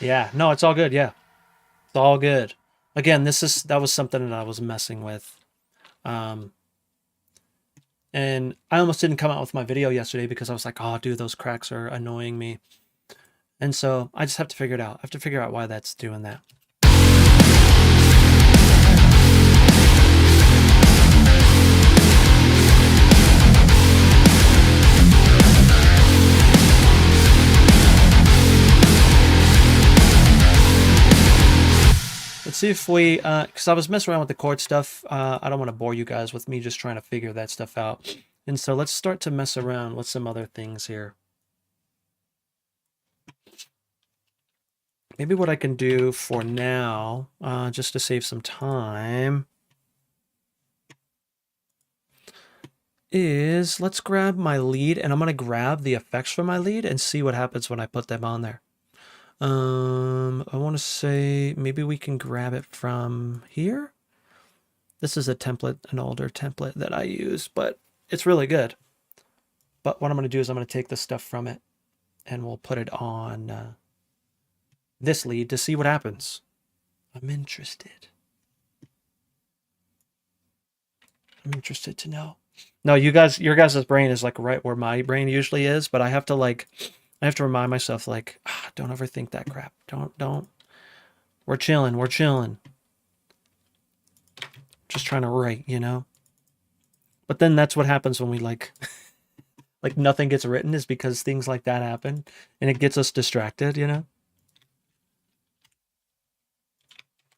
Yeah, no, it's all good. Yeah, it's all good. Again, that was something that I was messing with. And I almost didn't come out with my video yesterday because I was like, oh, dude, those cracks are annoying me. And so I just have to figure it out. I have to figure out why that's doing that. Let's see if we, because I was messing around with the chord stuff. I don't want to bore you guys with me just trying to figure that stuff out. And so let's start to mess around with some other things here. Maybe what I can do for now, just to save some time, is let's grab my lead, and I'm going to grab the effects from my lead and see what happens when I put them on there. I want to say maybe we can grab it from here. This is a template, an older template that I use, but it's really good. But what I'm going to do is I'm going to take the stuff from it and we'll put it on this lead to see what happens. I'm interested. I'm interested to know. No, your guys' brain is like right where my brain usually is, but I have to remind myself, like, don't overthink that crap. Don't. We're chilling. Just trying to write, you know? But then that's what happens when we like nothing gets written, is because things like that happen and it gets us distracted, you know?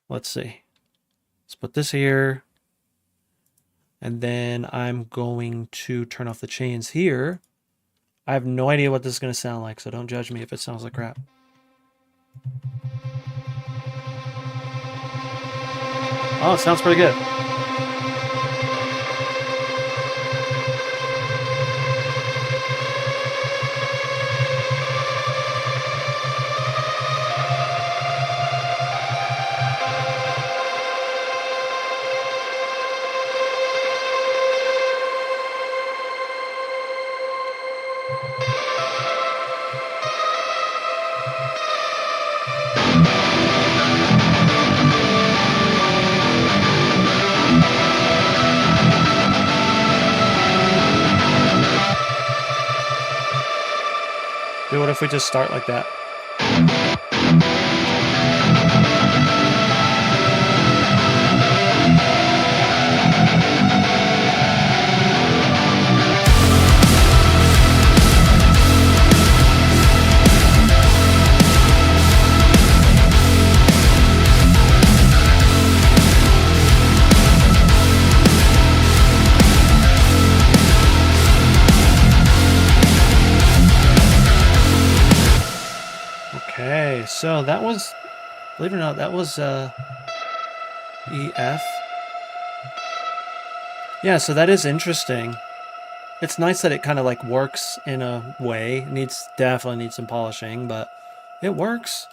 Let's see. Let's put this here. And then I'm going to turn off the chains here. I have no idea what this is going to sound like, so don't judge me if it sounds like crap. Oh, it sounds pretty good. Dude, what if we just start like that? Okay, so that was, believe it or not, that was E, F. Yeah, so that is interesting. It's nice that it kind of like works in a way. It definitely needs some polishing, but it works.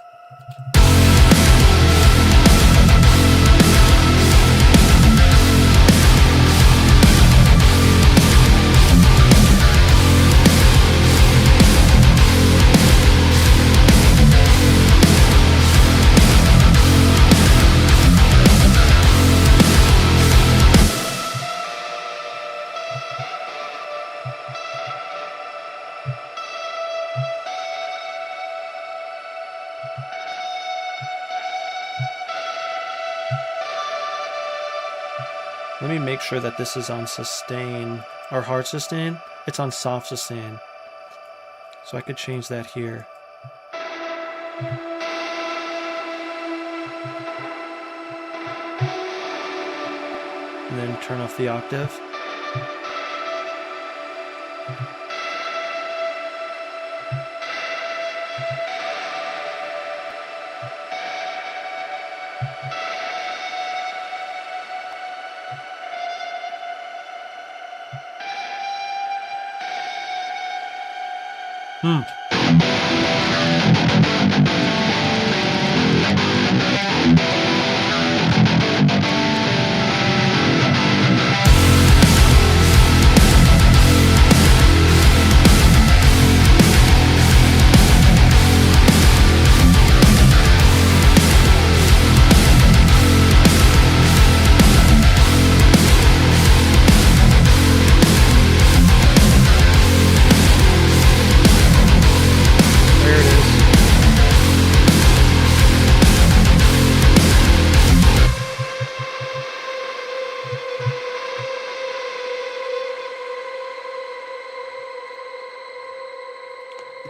Let me make sure that this is on sustain, or hard sustain. It's on soft sustain. So I could change that here. And then turn off the octave.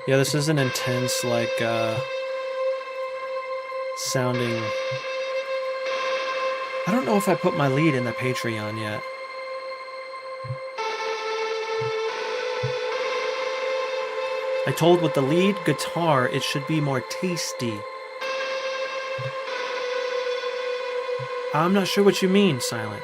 Yeah, this is an intense, like, sounding... I don't know if I put my lead in the Patreon yet. I told with the lead guitar, it should be more tasty. I'm not sure what you mean, Silent.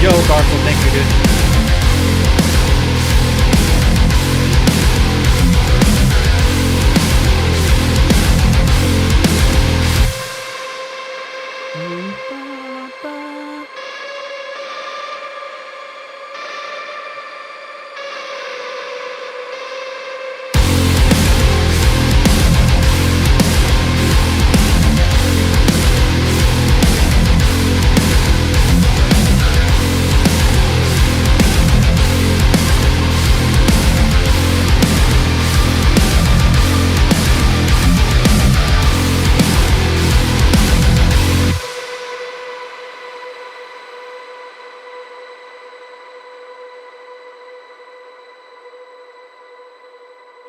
Yo, Garfield, thank you, dude.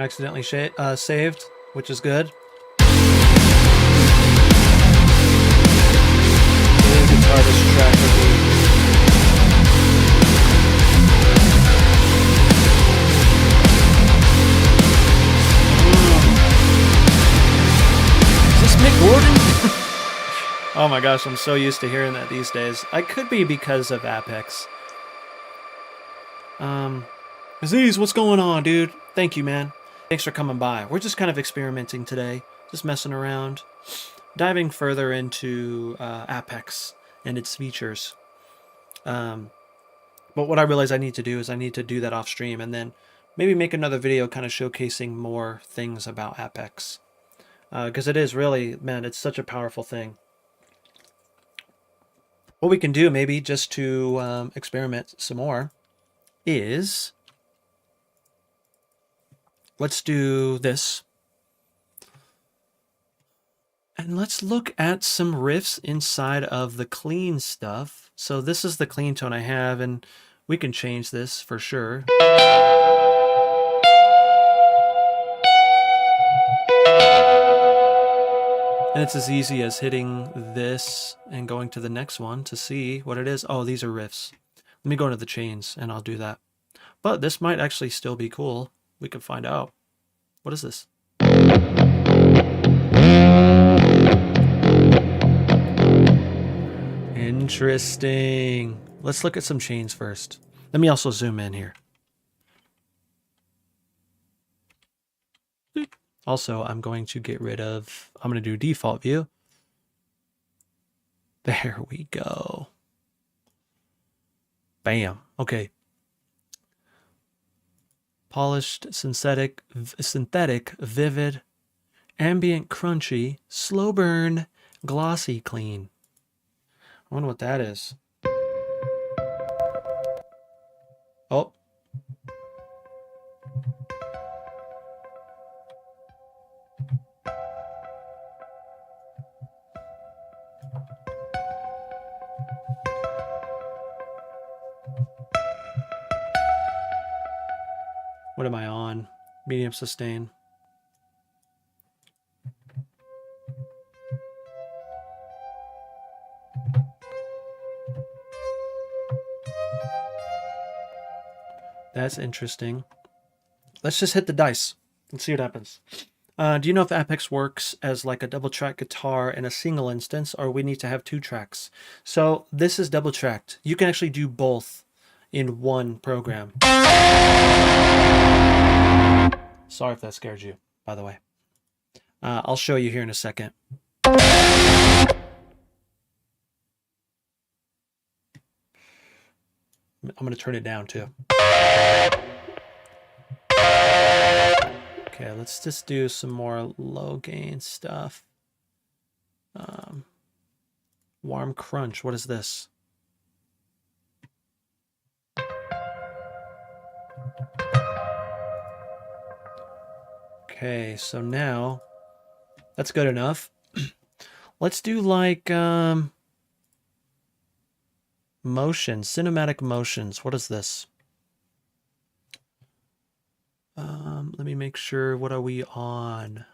Accidentally saved, which is good. Guitar this track would be. Is this Mick Gordon? Oh my gosh, I'm so used to hearing that these days. I could be because of Apex. Aziz, what's going on, dude? Thank you, man. Thanks for coming by. We're just kind of experimenting today, just messing around, diving further into Apex and its features. But what I realize I need to do is I need to do that off stream and then maybe make another video kind of showcasing more things about Apex. Because it is really, man, it's such a powerful thing. What we can do maybe just to experiment some more is let's do this. And let's look at some riffs inside of the clean stuff. So this is the clean tone I have, and we can change this for sure. And it's as easy as hitting this and going to the next one to see what it is. Oh, these are riffs. Let me go into the chains and I'll do that. But this might actually still be cool. We can find out. What is this? Interesting. Let's look at some chains first. Let me also zoom in here. Also, I'm going to get rid of, I'm going to do default view. There we go. Bam. Okay. Polished, synthetic, vivid, ambient, crunchy, slow burn, glossy, clean. I wonder what that is. Oh. What am I on? Medium sustain. That's interesting. Let's just hit the dice. Let's see what happens. Do you know if Apex works as like a double track guitar in a single instance, or we need to have 2 tracks? So this is double tracked. You can actually do both in one program. Sorry if that scared you, by the way. I'll show you here in a second. I'm going to turn it down too. Okay, let's just do some more low gain stuff. Warm crunch, what is this? Okay, so now that's good enough. Let's do like motion, cinematic motions. What is this? Let me make sure. What are we on?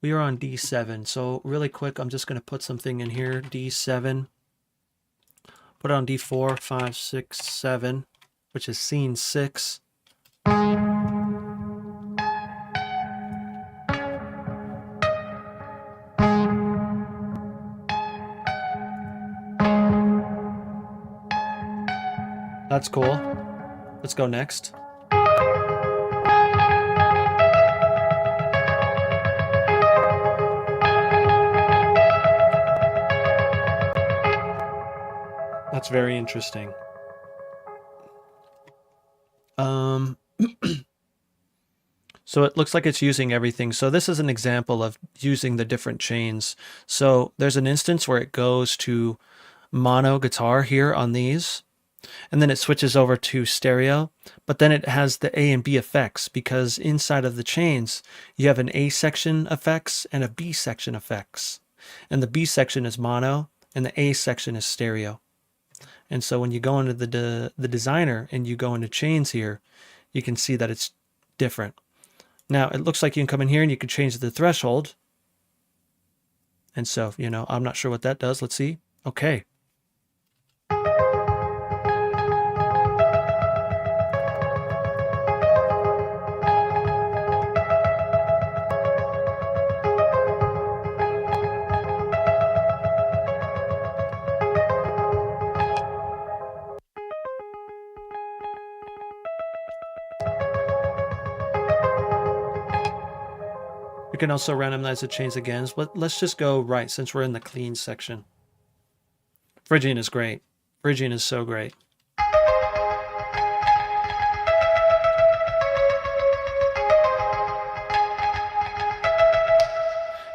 We are on D7. So really quick, I'm just going to put something in here. D7. Put it on D4, 5, 6, 7, which is scene 6. That's cool. Let's go next. That's very interesting. So it looks like it's using everything. So this is an example of using the different chains. So there's an instance where it goes to mono guitar here on these, and then it switches over to stereo, but then it has the A and B effects, because inside of the chains, you have an A section effects and a B section effects. And the B section is mono, and the A section is stereo. And so when you go into the designer and you go into chains here, you can see that it's different. Now, it looks like you can come in here and you can change the threshold. And so, you know, I'm not sure what that does. Let's see. Okay. We can also randomize the chains again, but let's just go right since we're in the clean section. Phrygian is great. Phrygian is so great.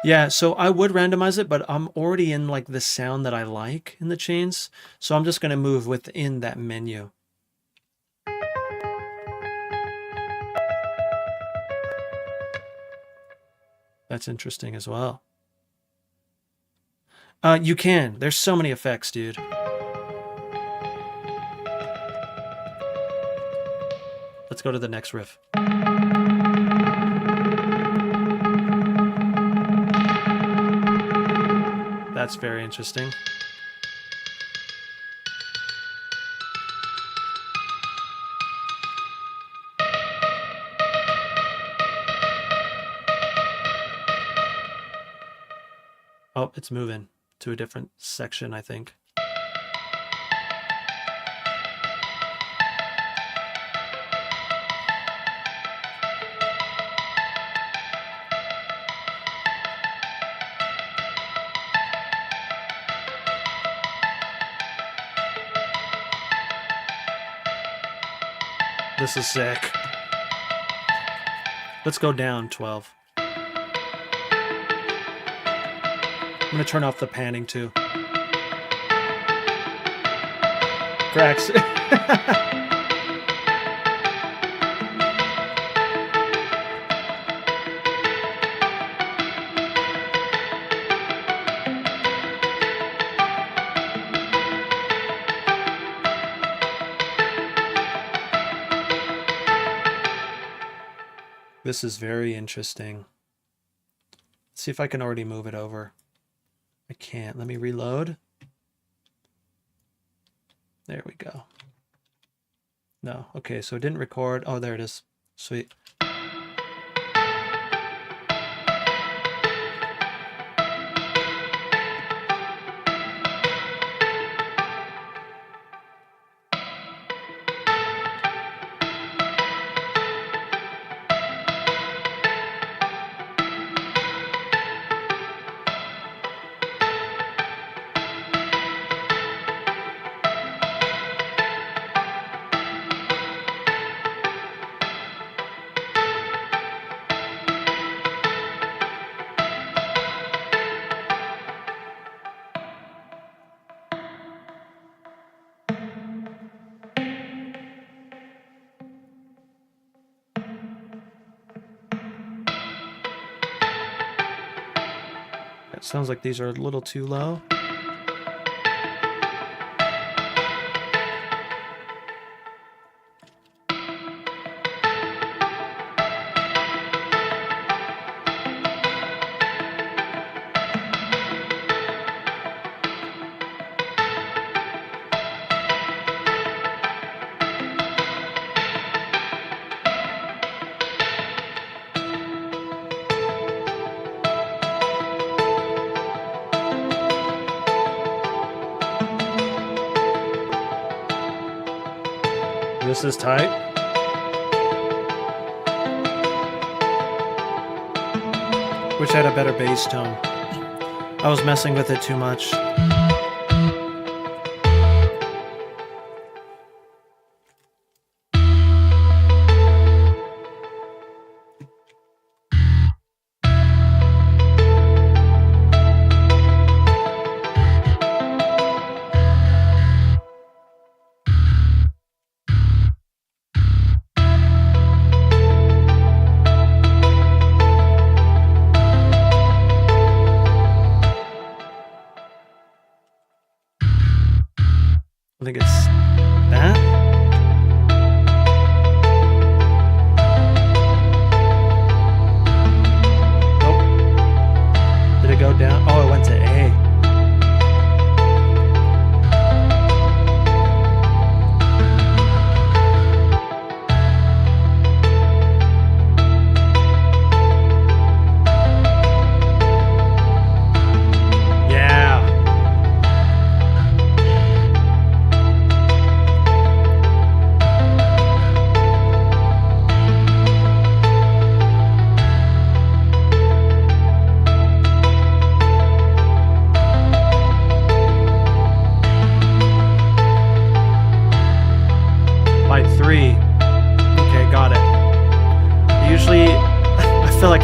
Yeah, so I would randomize it, but I'm already in like the sound that I like in the chains. So I'm just going to move within that menu. That's interesting as well. You can. There's so many effects, dude. Let's go to the next riff. That's very interesting. Oh, it's moving to a different section, I think. This is sick. Let's go down 12. I'm gonna turn off the panning too. Cracks. This is very interesting. Let's see if I can already move it over. I can't. Let me reload. There we go. No. Okay, so it didn't record. Oh, there it is. Sweet. It sounds like these are a little too low. This is tight. Wish I had a better bass tone. I was messing with it too much. I think it's that. Nope. Did it go down? Oh, it went to A.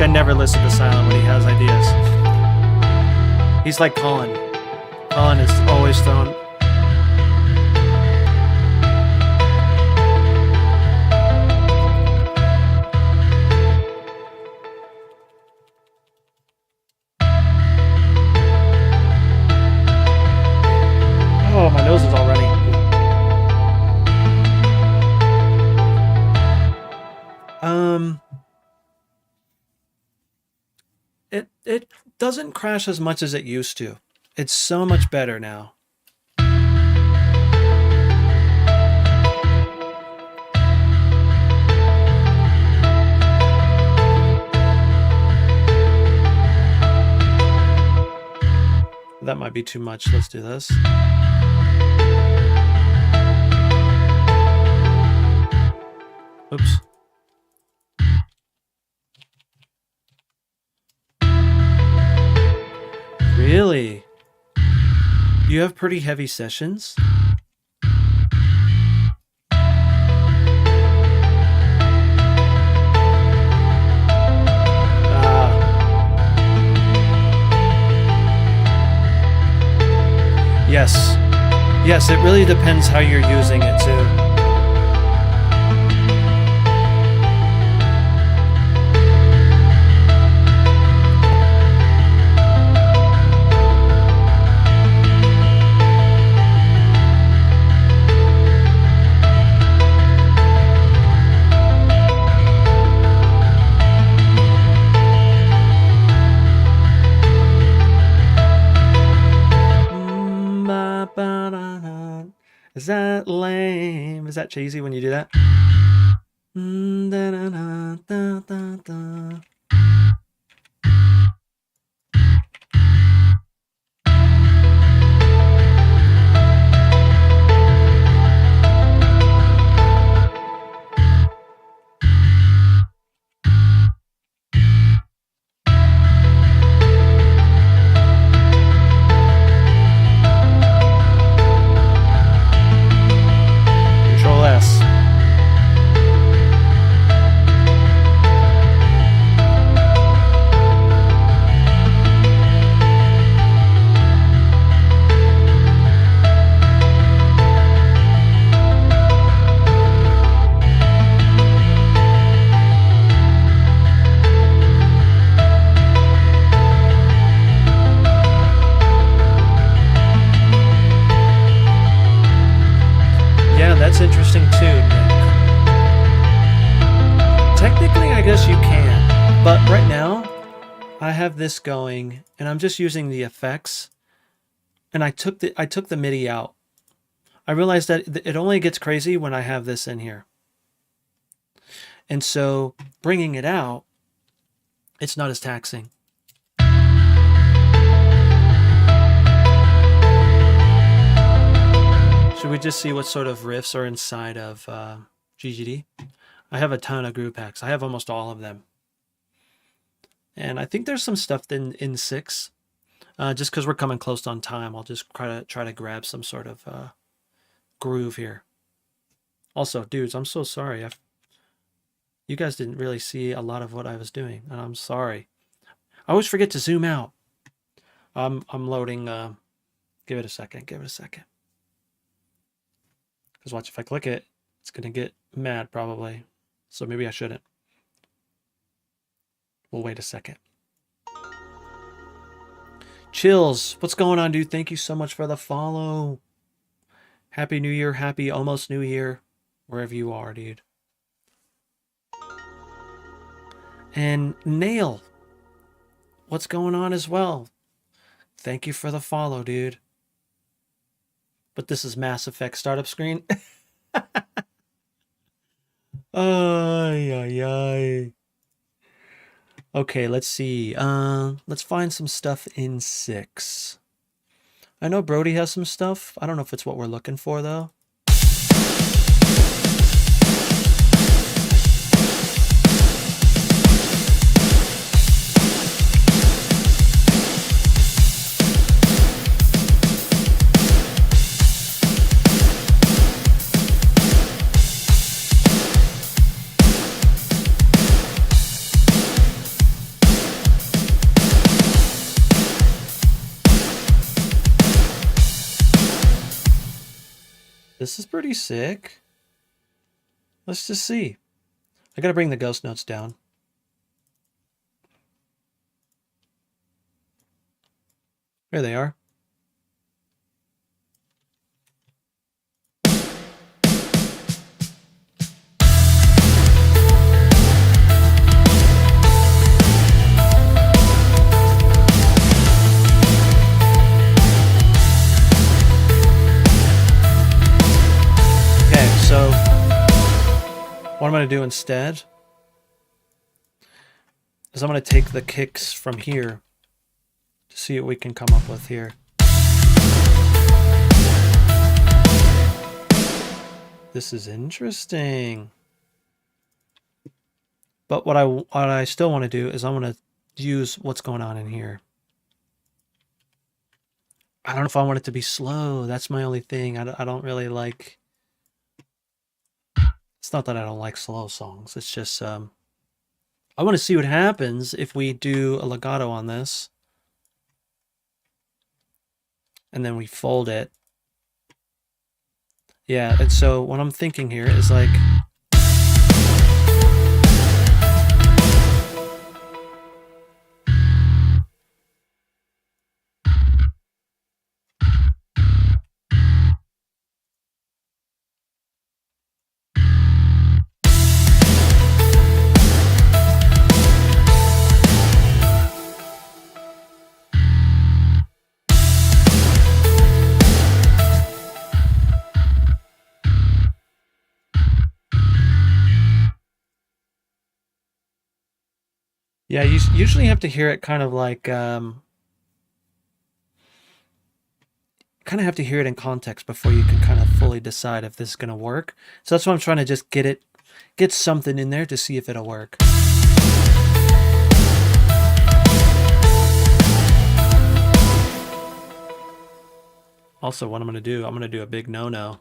I never listen to Silent when he has ideas. He's like Colin. Colin is always throwing... It doesn't crash as much as it used to. It's so much better now. That might be too much. Let's do this. Oops. Really? You have pretty heavy sessions? Yes. Yes, it really depends how you're using it too. Is that lame? Is that cheesy when you do that? Control S. Yeah, that's interesting too, Nick. Technically, I guess you can, but right now, I have this going, and I'm just using the effects, and I took the MIDI out. I realized that it only gets crazy when I have this in here. And so, bringing it out, it's not as taxing. Should we just see what sort of riffs are inside of GGD? I have a ton of groove packs. I have almost all of them. And I think there's some stuff in 6. Just because we're coming close on time, I'll just try to grab some sort of groove here. Also, dudes, I'm so sorry. You guys didn't really see a lot of what I was doing, and I'm sorry. I always forget to zoom out. I'm loading. Give it a second. Give it a second. Because watch, if I click it, it's gonna get mad probably. So maybe I shouldn't. We'll wait a second. Chills, what's going on, dude? Thank you so much for the follow. Happy New Year, happy almost New Year, wherever you are, dude. And Nail, what's going on as well? Thank you for the follow, dude. But this is Mass Effect startup screen. Ay, ay, ay. Okay, let's see. Let's find some stuff in 6. I know Brody has some stuff. I don't know if it's what we're looking for, though. This is pretty sick. Let's just see. I gotta bring the ghost notes down. There they are. I'm going to do instead is I'm going to take the kicks from here to see what we can come up with here. This is interesting. But what I still want to do is I want to use what's going on in here. I don't know if I want it to be slow. That's my only thing. I don't really like... It's not that I don't like slow songs. It's just... I want to see what happens if we do a legato on this. And then we fold it. Yeah, and so what I'm thinking here is like... Yeah, you usually have to hear it kind of like, kind of have to hear it in context before you can kind of fully decide if this is going to work. So that's why I'm trying to just get something in there to see if it'll work. Also, what I'm going to do a big no-no.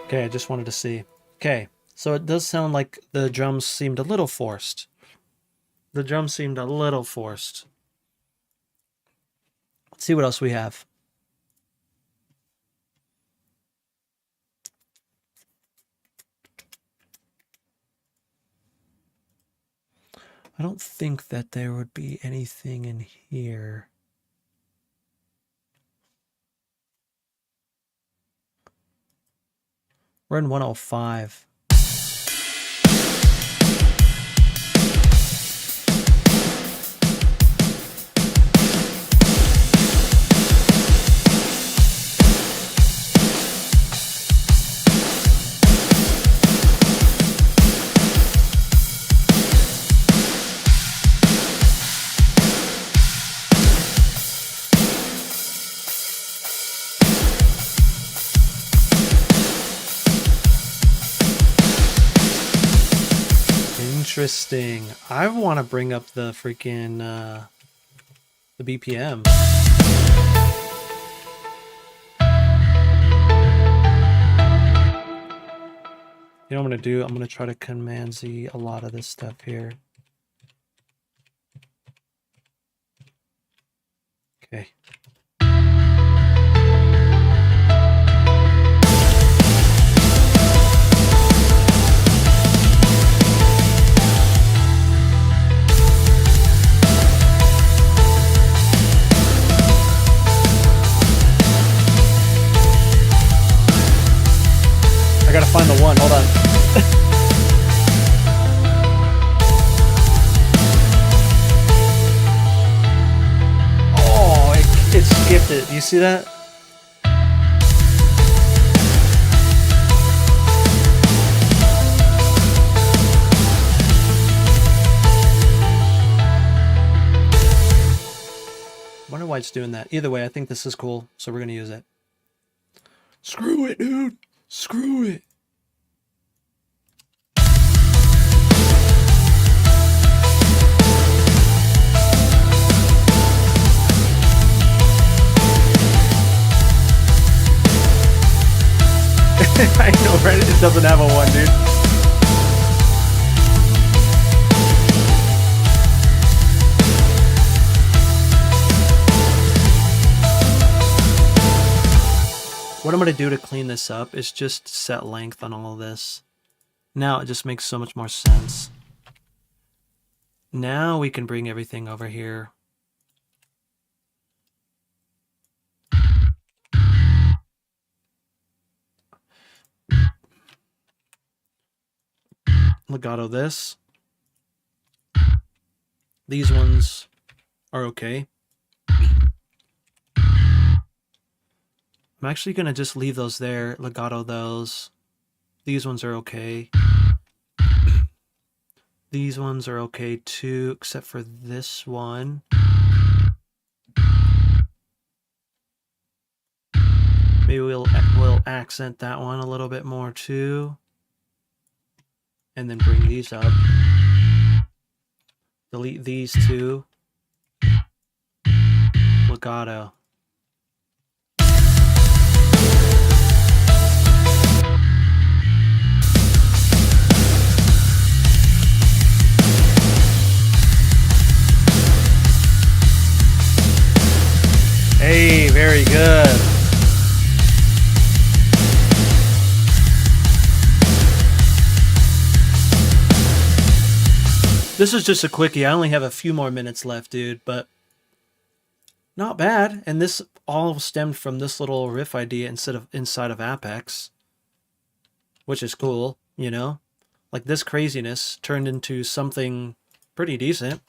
Okay, I just wanted to see. Okay, so it does sound like the drums seemed a little forced. The drums seemed a little forced. Let's see what else we have. I don't think that there would be anything in here. We're in 105. Interesting. I want to bring up the freaking the BPM. You know what I'm going to do? I'm going to try to Command Z a lot of this stuff here. Okay. I gotta find the one. Hold on. Oh, it skipped it. You see that? Wonder why it's doing that. Either way, I think this is cool, so we're gonna use it. Screw it, dude. Screw it. I know, right? It doesn't have a one, dude. What I'm going to do to clean this up is just set length on all of this. Now it just makes so much more sense. Now we can bring everything over here. legato this. These ones are okay. I'm actually going to just leave those there, legato those. These ones are okay. These ones are okay too, except for this one. Maybe we'll accent that one a little bit more too. And then bring these up. Delete these two. Legato. Hey, very good. This is just a quickie. I only have a few more minutes left, dude, but not bad. And this all stemmed from this little riff idea inside of Apex, which is cool, you know? Like, this craziness turned into something pretty decent.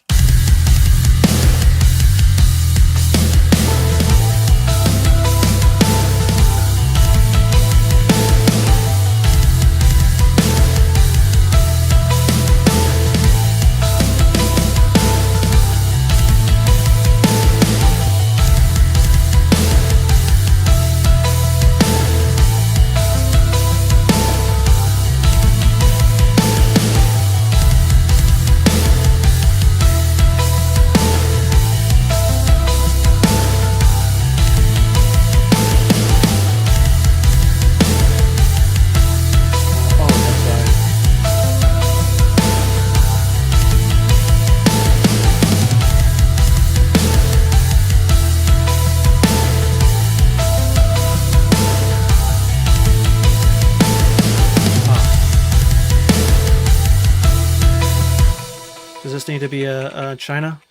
Does this need to be a China?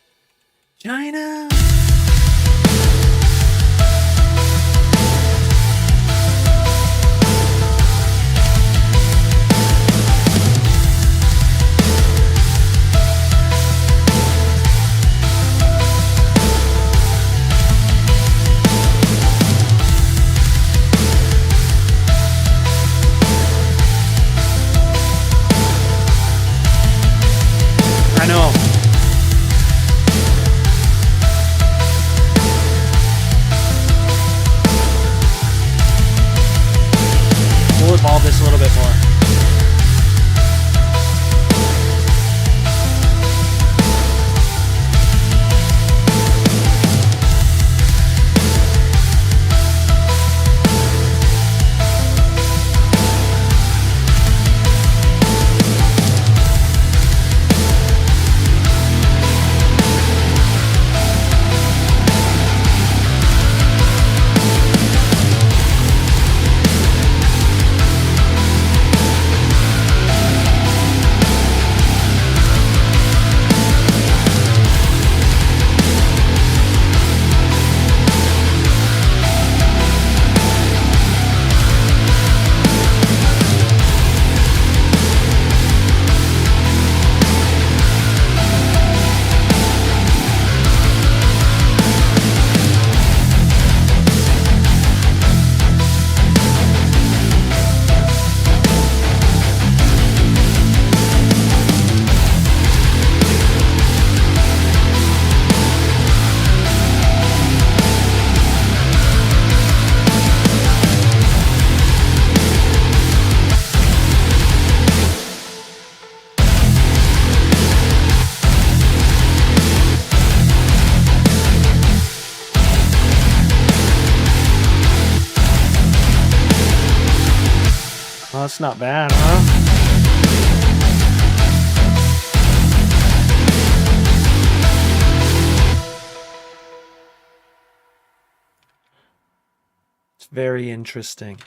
China! I know. We'll evolve this a little bit more. Well, that's not bad, huh? It's very interesting.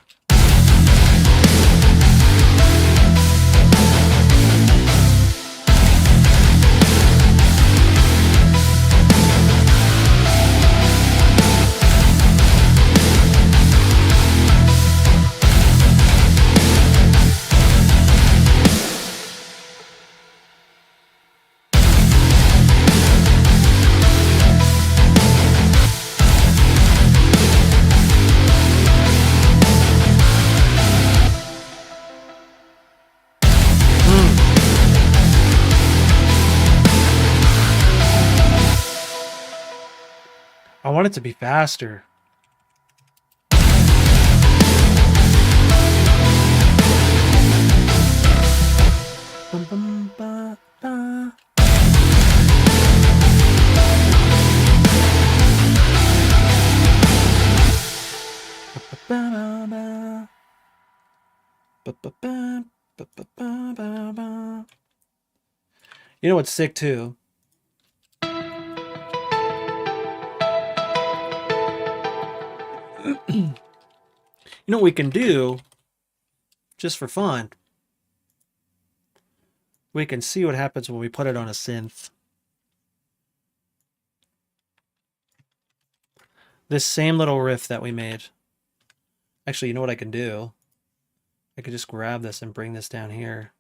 I want it to be faster. Bum, bum, ba, ba. You know what's sick too? You know what we can do, just for fun? We can see what happens when we put it on a synth. This same little riff that we made. Actually, you know what I can do? I could just grab this and bring this down here.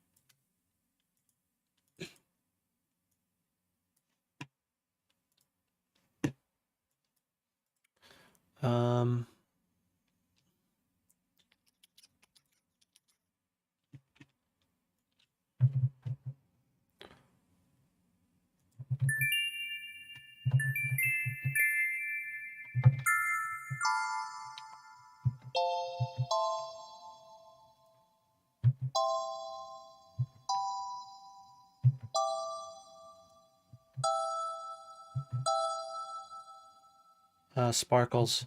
Sparkles.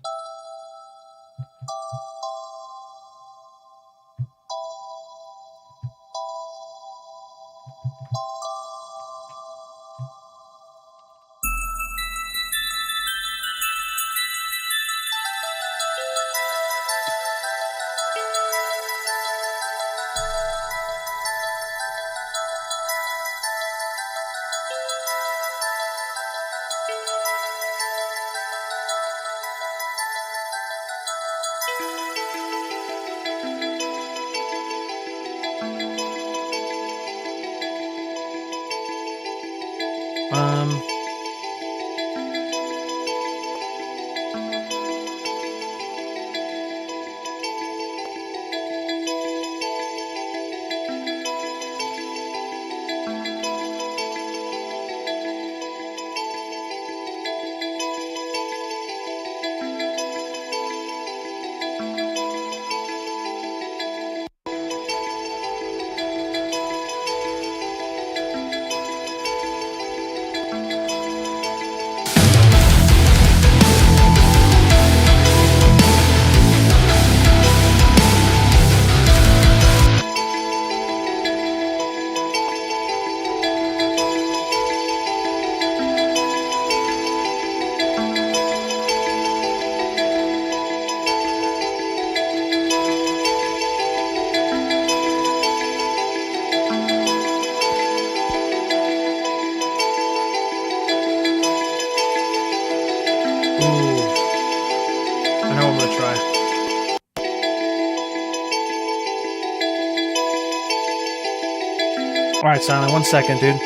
Alright, Silent, 1 second, dude.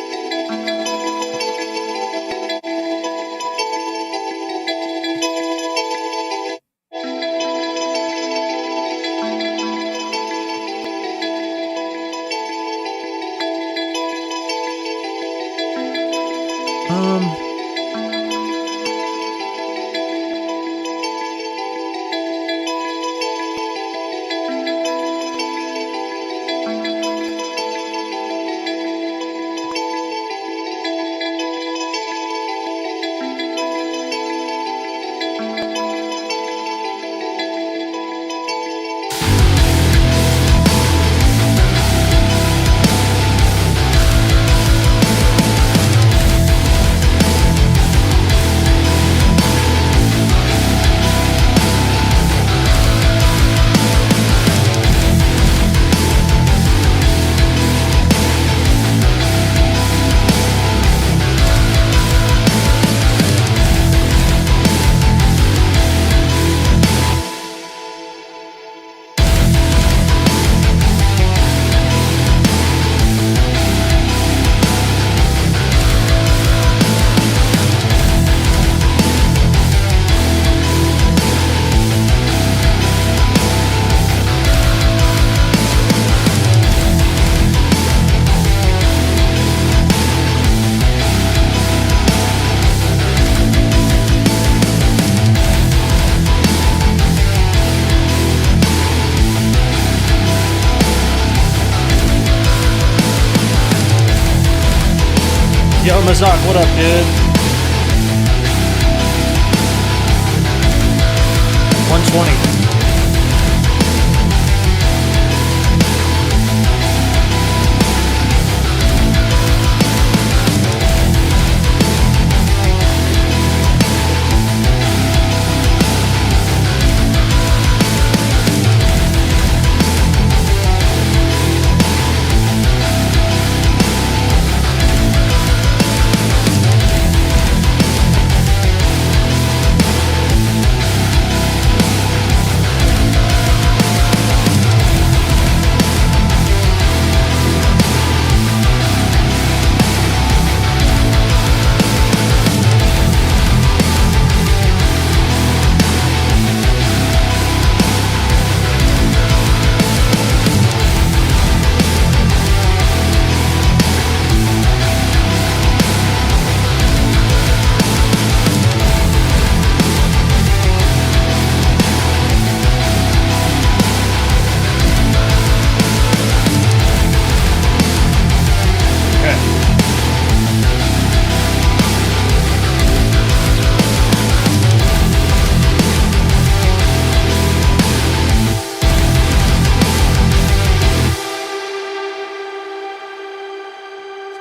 Yo, Mazak, what up, dude? 120.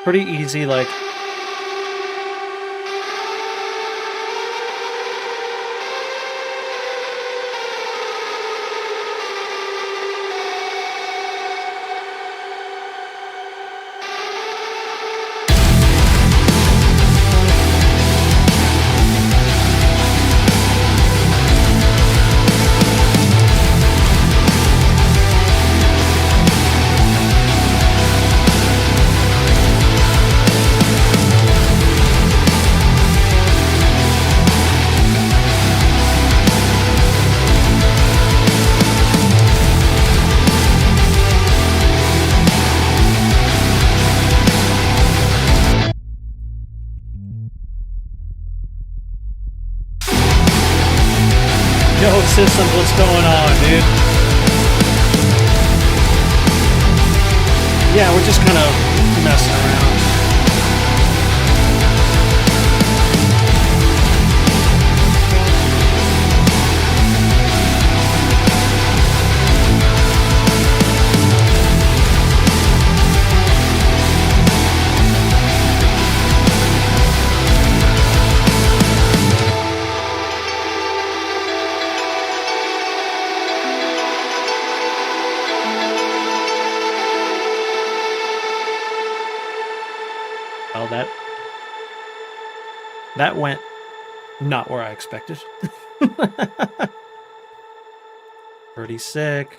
Pretty easy, like... Yo, Systems, what's going on, dude? Yeah, we're just kind of messing around. Well, that went not where I expected. Pretty sick.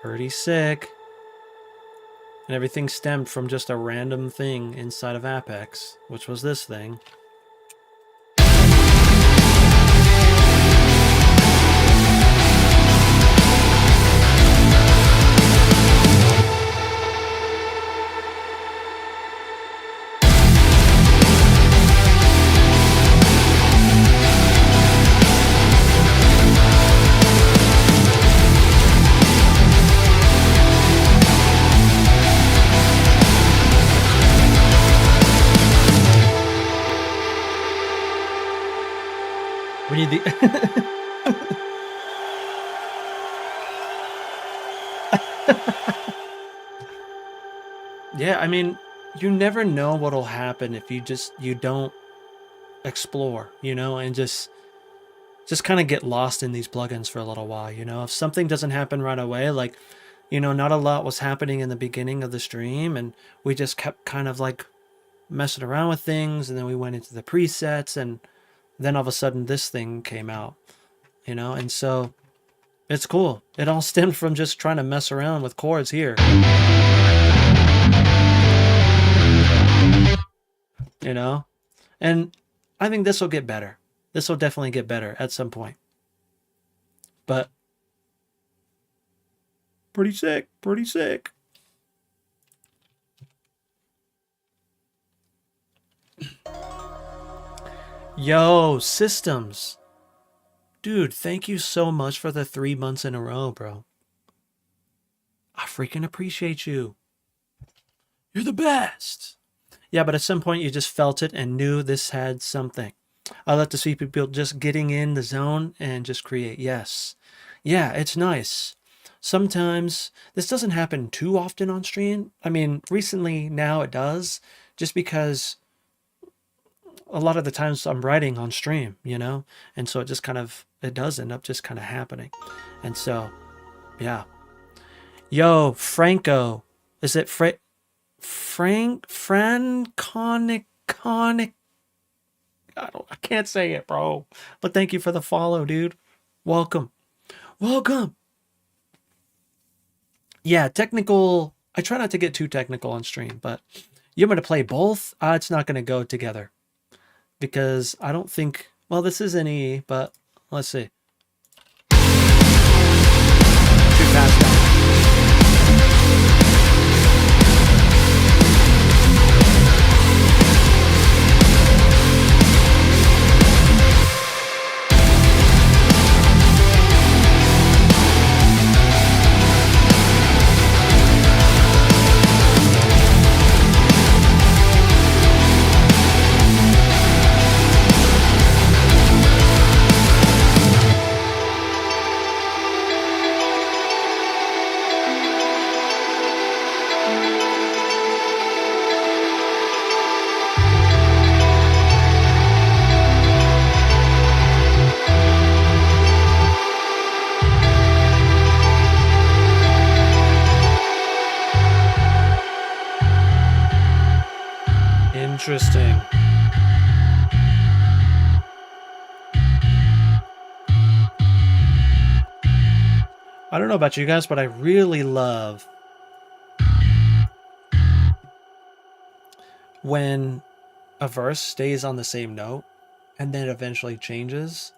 Pretty sick. And everything stemmed from just a random thing inside of Apex, which was this thing. We need the... Yeah, I mean, you never know what'll happen if you don't explore, you know, and just kind of get lost in these plugins for a little while, you know. If something doesn't happen right away, like, you know, not a lot was happening in the beginning of the stream, and we just kept kind of like messing around with things, and then we went into the presets, and then all of a sudden this thing came out, you know. And so it's cool. It all stemmed from just trying to mess around with chords here, you know. And I think this will get better. This will definitely get better at some point. But pretty sick, pretty sick. Yo, Systems. Dude, thank you so much for the 3 months in a row, bro. I freaking appreciate you. You're the best. Yeah, but at some point you just felt it and knew this had something. I love to see people just getting in the zone and just create. Yes. Yeah, it's nice. Sometimes this doesn't happen too often on stream. I mean, recently now it does, just because a lot of the times I'm writing on stream, you know? And so it just kind of, it does end up just kind of happening. And so, yeah. Yo, Franco. Is it Franconic? I can't say it, bro. But thank you for the follow, dude. Welcome. Welcome. Yeah, technical. I try not to get too technical on stream, but you want me to play both? It's not going to go together because I don't think. Well, this is an E, but let's see. Too fast now. Interesting. I don't know about you guys, but I really love when a verse stays on the same note and then eventually changes.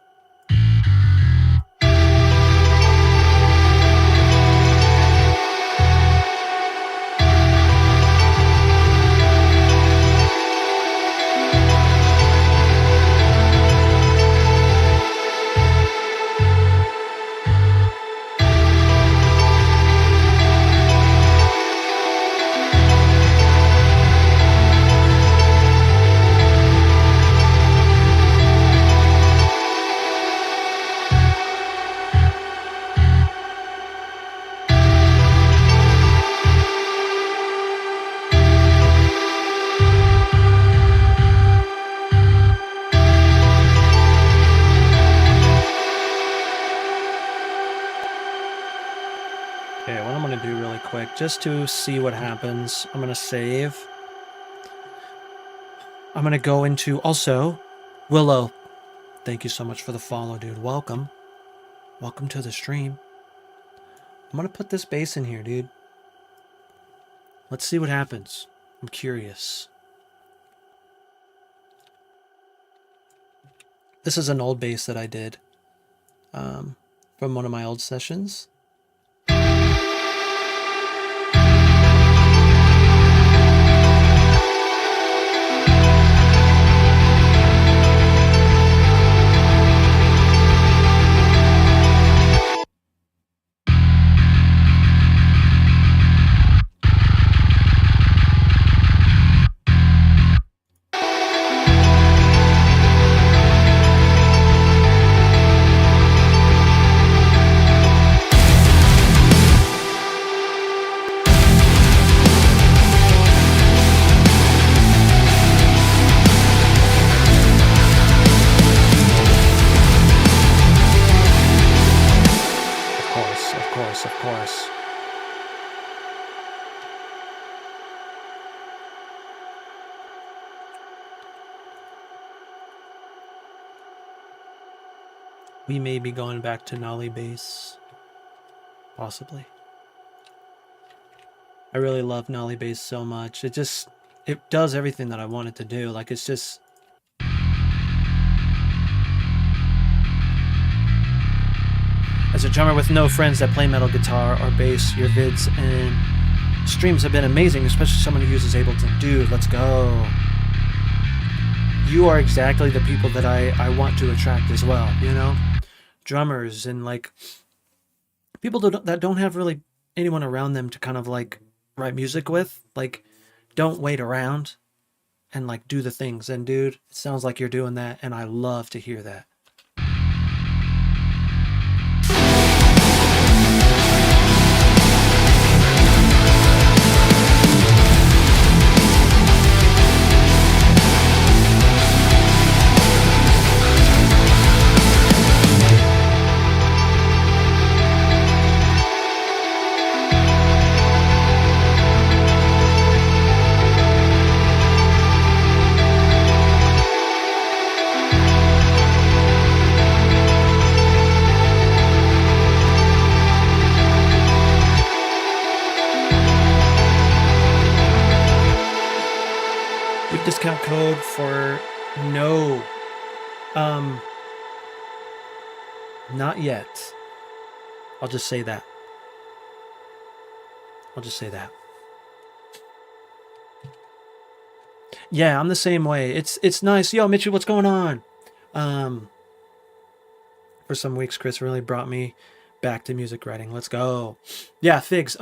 Okay, what I'm going to do really quick, just to see what happens, I'm going to save. I'm going to go into, also, Willow, thank you so much for the follow, dude. Welcome. Welcome to the stream. I'm going to put this bass in here, dude. Let's see what happens. I'm curious. This is an old bass that I did from one of my old sessions. Of course. We may be going back to Nolly bass. Possibly. I really love Nolly bass so much. It does everything that I want it to do. Like, it's just... As a drummer with no friends that play metal guitar or bass, your vids and streams have been amazing, especially someone who uses Ableton. Dude, let's go. You are exactly the people that I want to attract as well, you know? Drummers and, like, people that don't have really anyone around them to kind of, like, write music with. Like, don't wait around. and like do the things. And dude, it sounds like you're doing that, and I love to hear that. Discount code for no, not yet. I'll just say that. Yeah, I'm the same way. It's nice. Yo, Mitchie, what's going on? For some weeks, Chris really brought me back to music writing. Let's go. Yeah, Figs.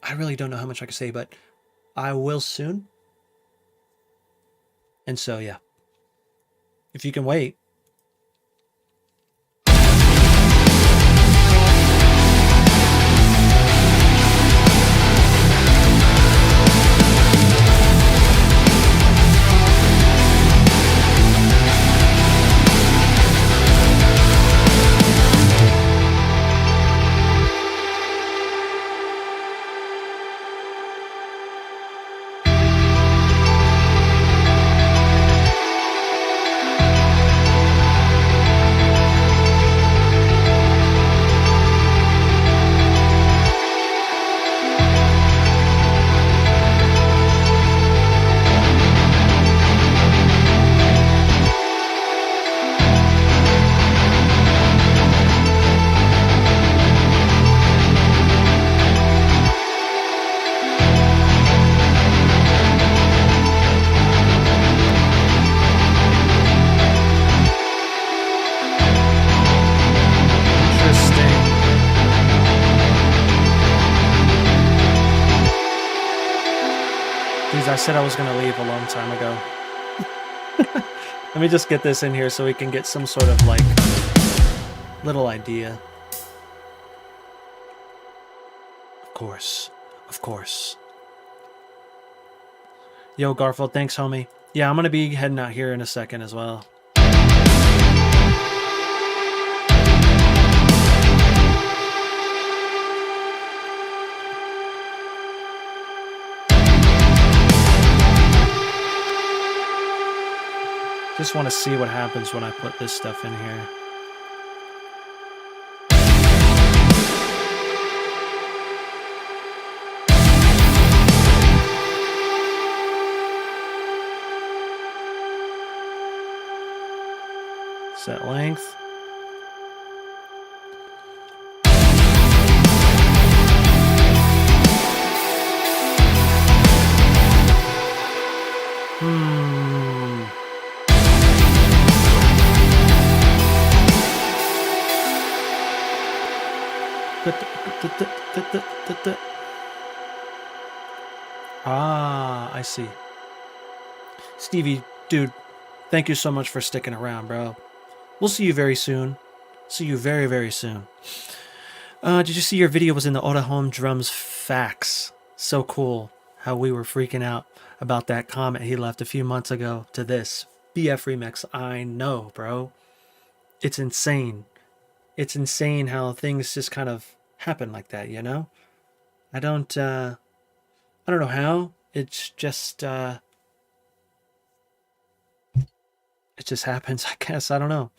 I really don't know how much I can say, but I will soon. And so, yeah. If you can wait. I said I was going to leave a long time ago. Let me just get this in here so we can get some sort of like little idea. Of course. Yo, Garfield, thanks, homie. Yeah, I'm going to be heading out here in a second as well. Just want to see what happens when I put this stuff in here. Set length. Ah, I see. Stevie, dude, thank you so much for sticking around, bro. We'll see you very soon. See you very, very soon. Did you see your video was in the Oda Home Drums Facts? So cool how we were freaking out about that comment he left a few months ago to this BF remix. I know, bro. It's insane. It's insane how things just kind of happen like that, you know? I don't know how. It's just it just happens, I guess. I don't know.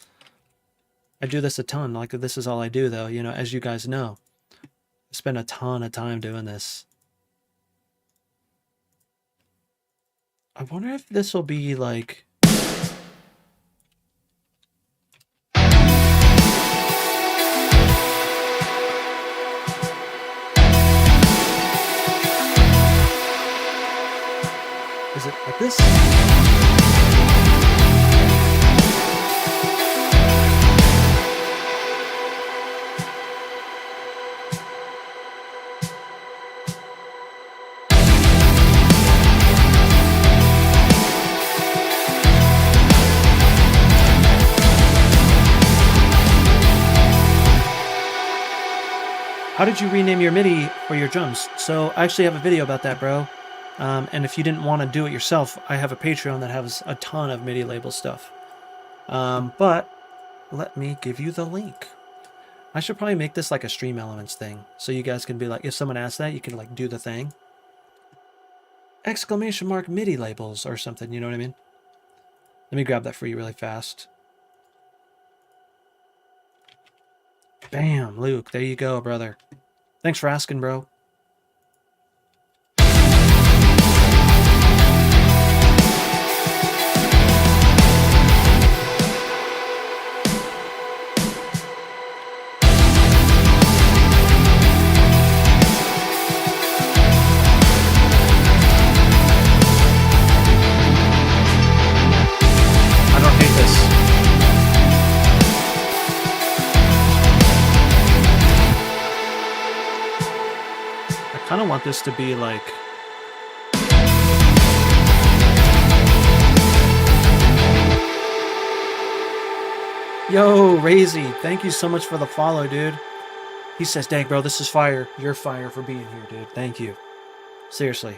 I do this a ton. Like, this is all I do, though, you know, as you guys know. I spend a ton of time doing this. I wonder if this will be like... Is it like this? How did you rename your MIDI for your drums? So I actually have a video about that, bro. And if you didn't want to do it yourself, I have a Patreon that has a ton of MIDI label stuff. But let me give you the link. I should probably make this like a Stream Elements thing, so you guys can be like, if someone asks that, you can like do the thing. Exclamation mark MIDI labels or something, you know what I mean? Let me grab that for you really fast. Bam, Luke, there you go, brother. Thanks for asking, bro. I don't hate this. I kind of want this to be like... Yo, Razy, thank you so much for the follow, dude. He says, dang, bro, this is fire. You're fire for being here, dude. Thank you. Seriously.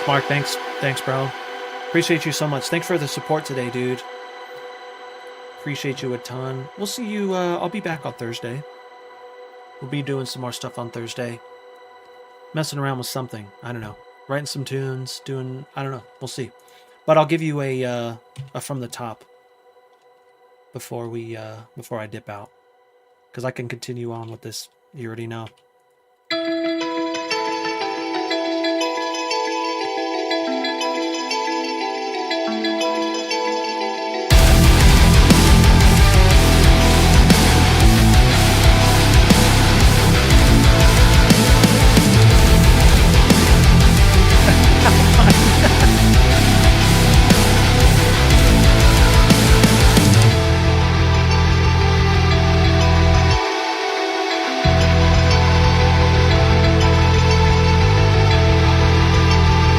Mark, thanks, bro. Appreciate you so much. Thanks for the support today, dude. Appreciate you a ton. We'll see you, I'll be back on Thursday. We'll be doing some more stuff on Thursday. Messing around with something. I don't know. Writing some tunes, doing, I don't know. We'll see. But I'll give you a from the top before I dip out. Because I can continue on with this. You already know.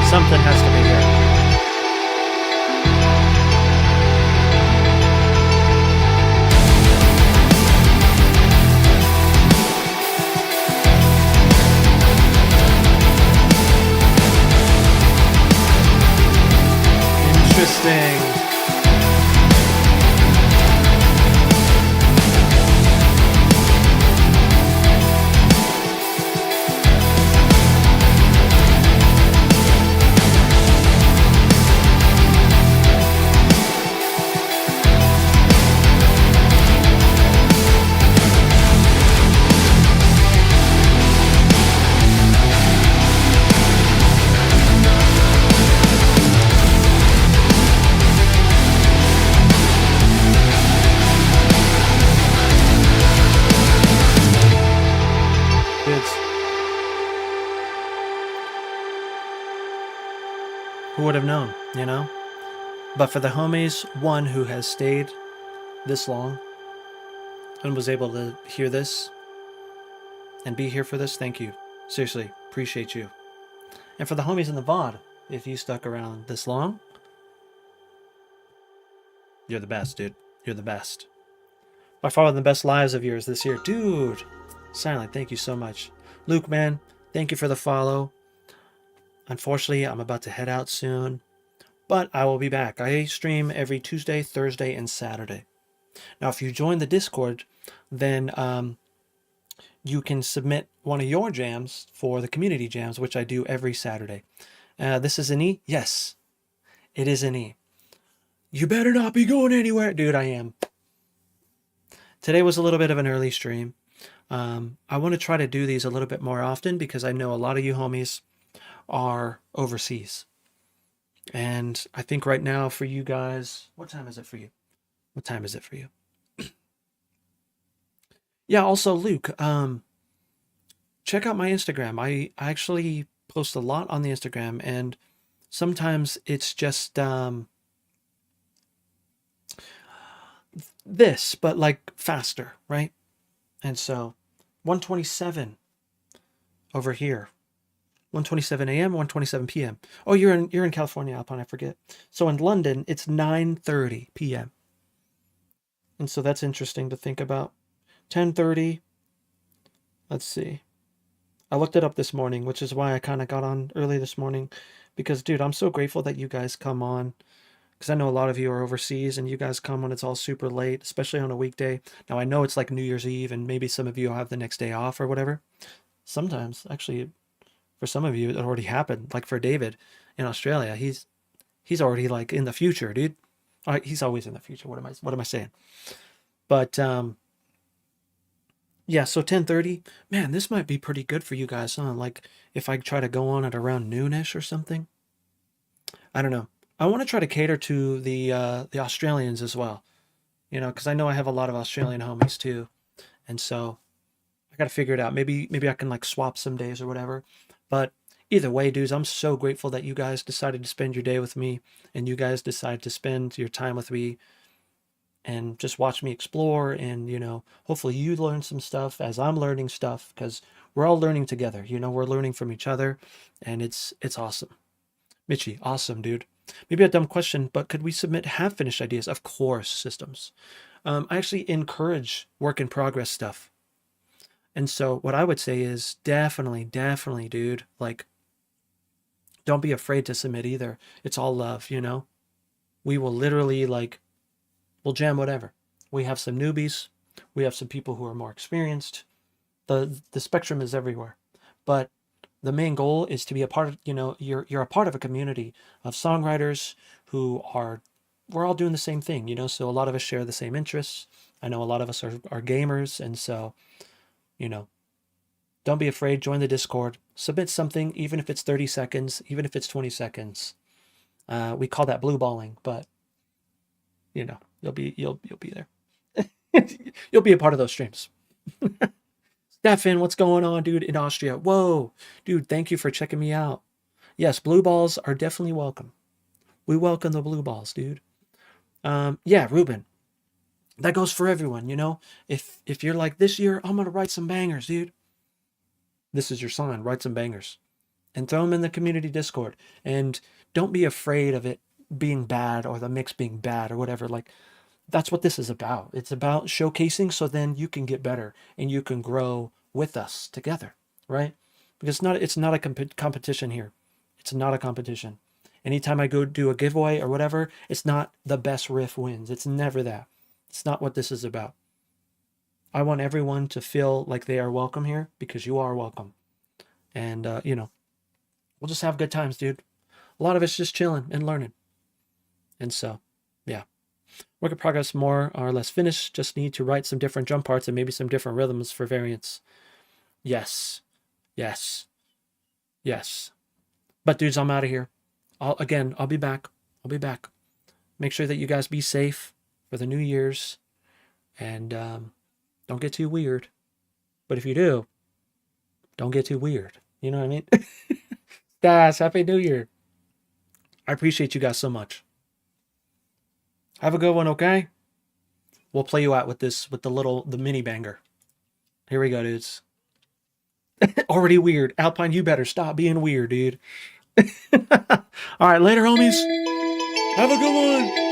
Something has to be here. Interesting. Who would have known, you know? But for the homies, one who has stayed this long and was able to hear this and be here for this, thank you. Seriously, appreciate you. And for the homies in the VOD, if you stuck around this long, you're the best, dude. You're the best. By far the best lives of yours this year. Dude! Silent, thank you so much. Luke, man, thank you for the follow. Unfortunately, I'm about to head out soon, but I will be back. I stream every Tuesday, Thursday, and Saturday. Now, if you join the Discord, then you can submit one of your jams for the community jams, which I do every Saturday. This is an E? Yes, it is an E. You better not be going anywhere. Dude, I am. Today was a little bit of an early stream. I want to try to do these a little bit more often because I know a lot of you homies are overseas. And I think right now for you guys, what time is it for you? What time is it for you? Yeah, also Luke, check out my Instagram. I actually post a lot on the Instagram, and sometimes it's just this, but like faster, right? And so 127 over here. 1:27 a.m., 1:27 p.m. Oh, you're in California, Alpine, I forget. So in London, it's 9:30 p.m. And so that's interesting to think about. 10:30. Let's see. I looked it up this morning, which is why I kind of got on early this morning because dude, I'm so grateful that you guys come on because I know a lot of you are overseas and you guys come when it's all super late, especially on a weekday. Now I know it's like New Year's Eve and maybe some of you will have the next day off or whatever. Sometimes, actually, for some of you, it already happened. Like for David in Australia, he's already like in the future, dude. He's always in the future. What am I saying? But yeah. So 10:30, man, this might be pretty good for you guys, huh? Like if I try to go on at around noonish or something. I don't know. I want to try to cater to the Australians as well. You know, because I know I have a lot of Australian homies too, and so I got to figure it out. Maybe I can like swap some days or whatever. But either way, dudes, I'm so grateful that you guys decided to spend your day with me and you guys decided to spend your time with me and just watch me explore and, you know, hopefully you learn some stuff as I'm learning stuff because we're all learning together. You know, we're learning from each other and it's awesome. Mitchie, awesome, dude. Maybe a dumb question, but could we submit half-finished ideas? Of course, systems. I actually encourage work in progress stuff. And so what I would say is definitely, dude, like, don't be afraid to submit either. It's all love, you know? We will literally, like, we'll jam whatever. We have some newbies. We have some people who are more experienced. The spectrum is everywhere. But the main goal is to be a part of, you know, you're a part of a community of songwriters who are, we're all doing the same thing, you know? So a lot of us share the same interests. I know a lot of us are gamers. And so, you know, don't be afraid. Join the Discord. Submit something, even if it's 30 seconds, even if it's 20 seconds. We call that blue balling, but you know, you'll be there. You'll be a part of those streams. Stefan, what's going on, dude, in Austria? Whoa, dude, thank you for checking me out. Yes, blue balls are definitely welcome. We welcome the blue balls, dude. Yeah, Ruben. That goes for everyone, you know? If you're like, this year, I'm gonna write some bangers, dude. This is your sign. Write some bangers. And throw them in the community Discord. And don't be afraid of it being bad or the mix being bad or whatever. Like, that's what this is about. It's about showcasing so then you can get better and you can grow with us together, right? Because it's not a competition here. It's not a competition. Anytime I go do a giveaway or whatever, it's not the best riff wins. It's never that. It's not what this is about. I want everyone to feel like they are welcome here because you are welcome. And, you know, we'll just have good times, dude. A lot of it's just chilling and learning. And so, yeah. Work in progress, more or less finished. Just need to write some different drum parts and maybe some different rhythms for variants. Yes. Yes. Yes. But dudes, I'm out of here. I'll be back. I'll be back. Make sure that you guys be safe for the New Year's. And don't get too weird. But if you do, don't get too weird. You know what I mean? Guys, Happy New Year. I appreciate you guys so much. Have a good one, okay? We'll play you out with this, with the mini banger. Here we go, dudes. Already weird. Alpine, you better stop being weird, dude. All right, later, homies. Have a good one.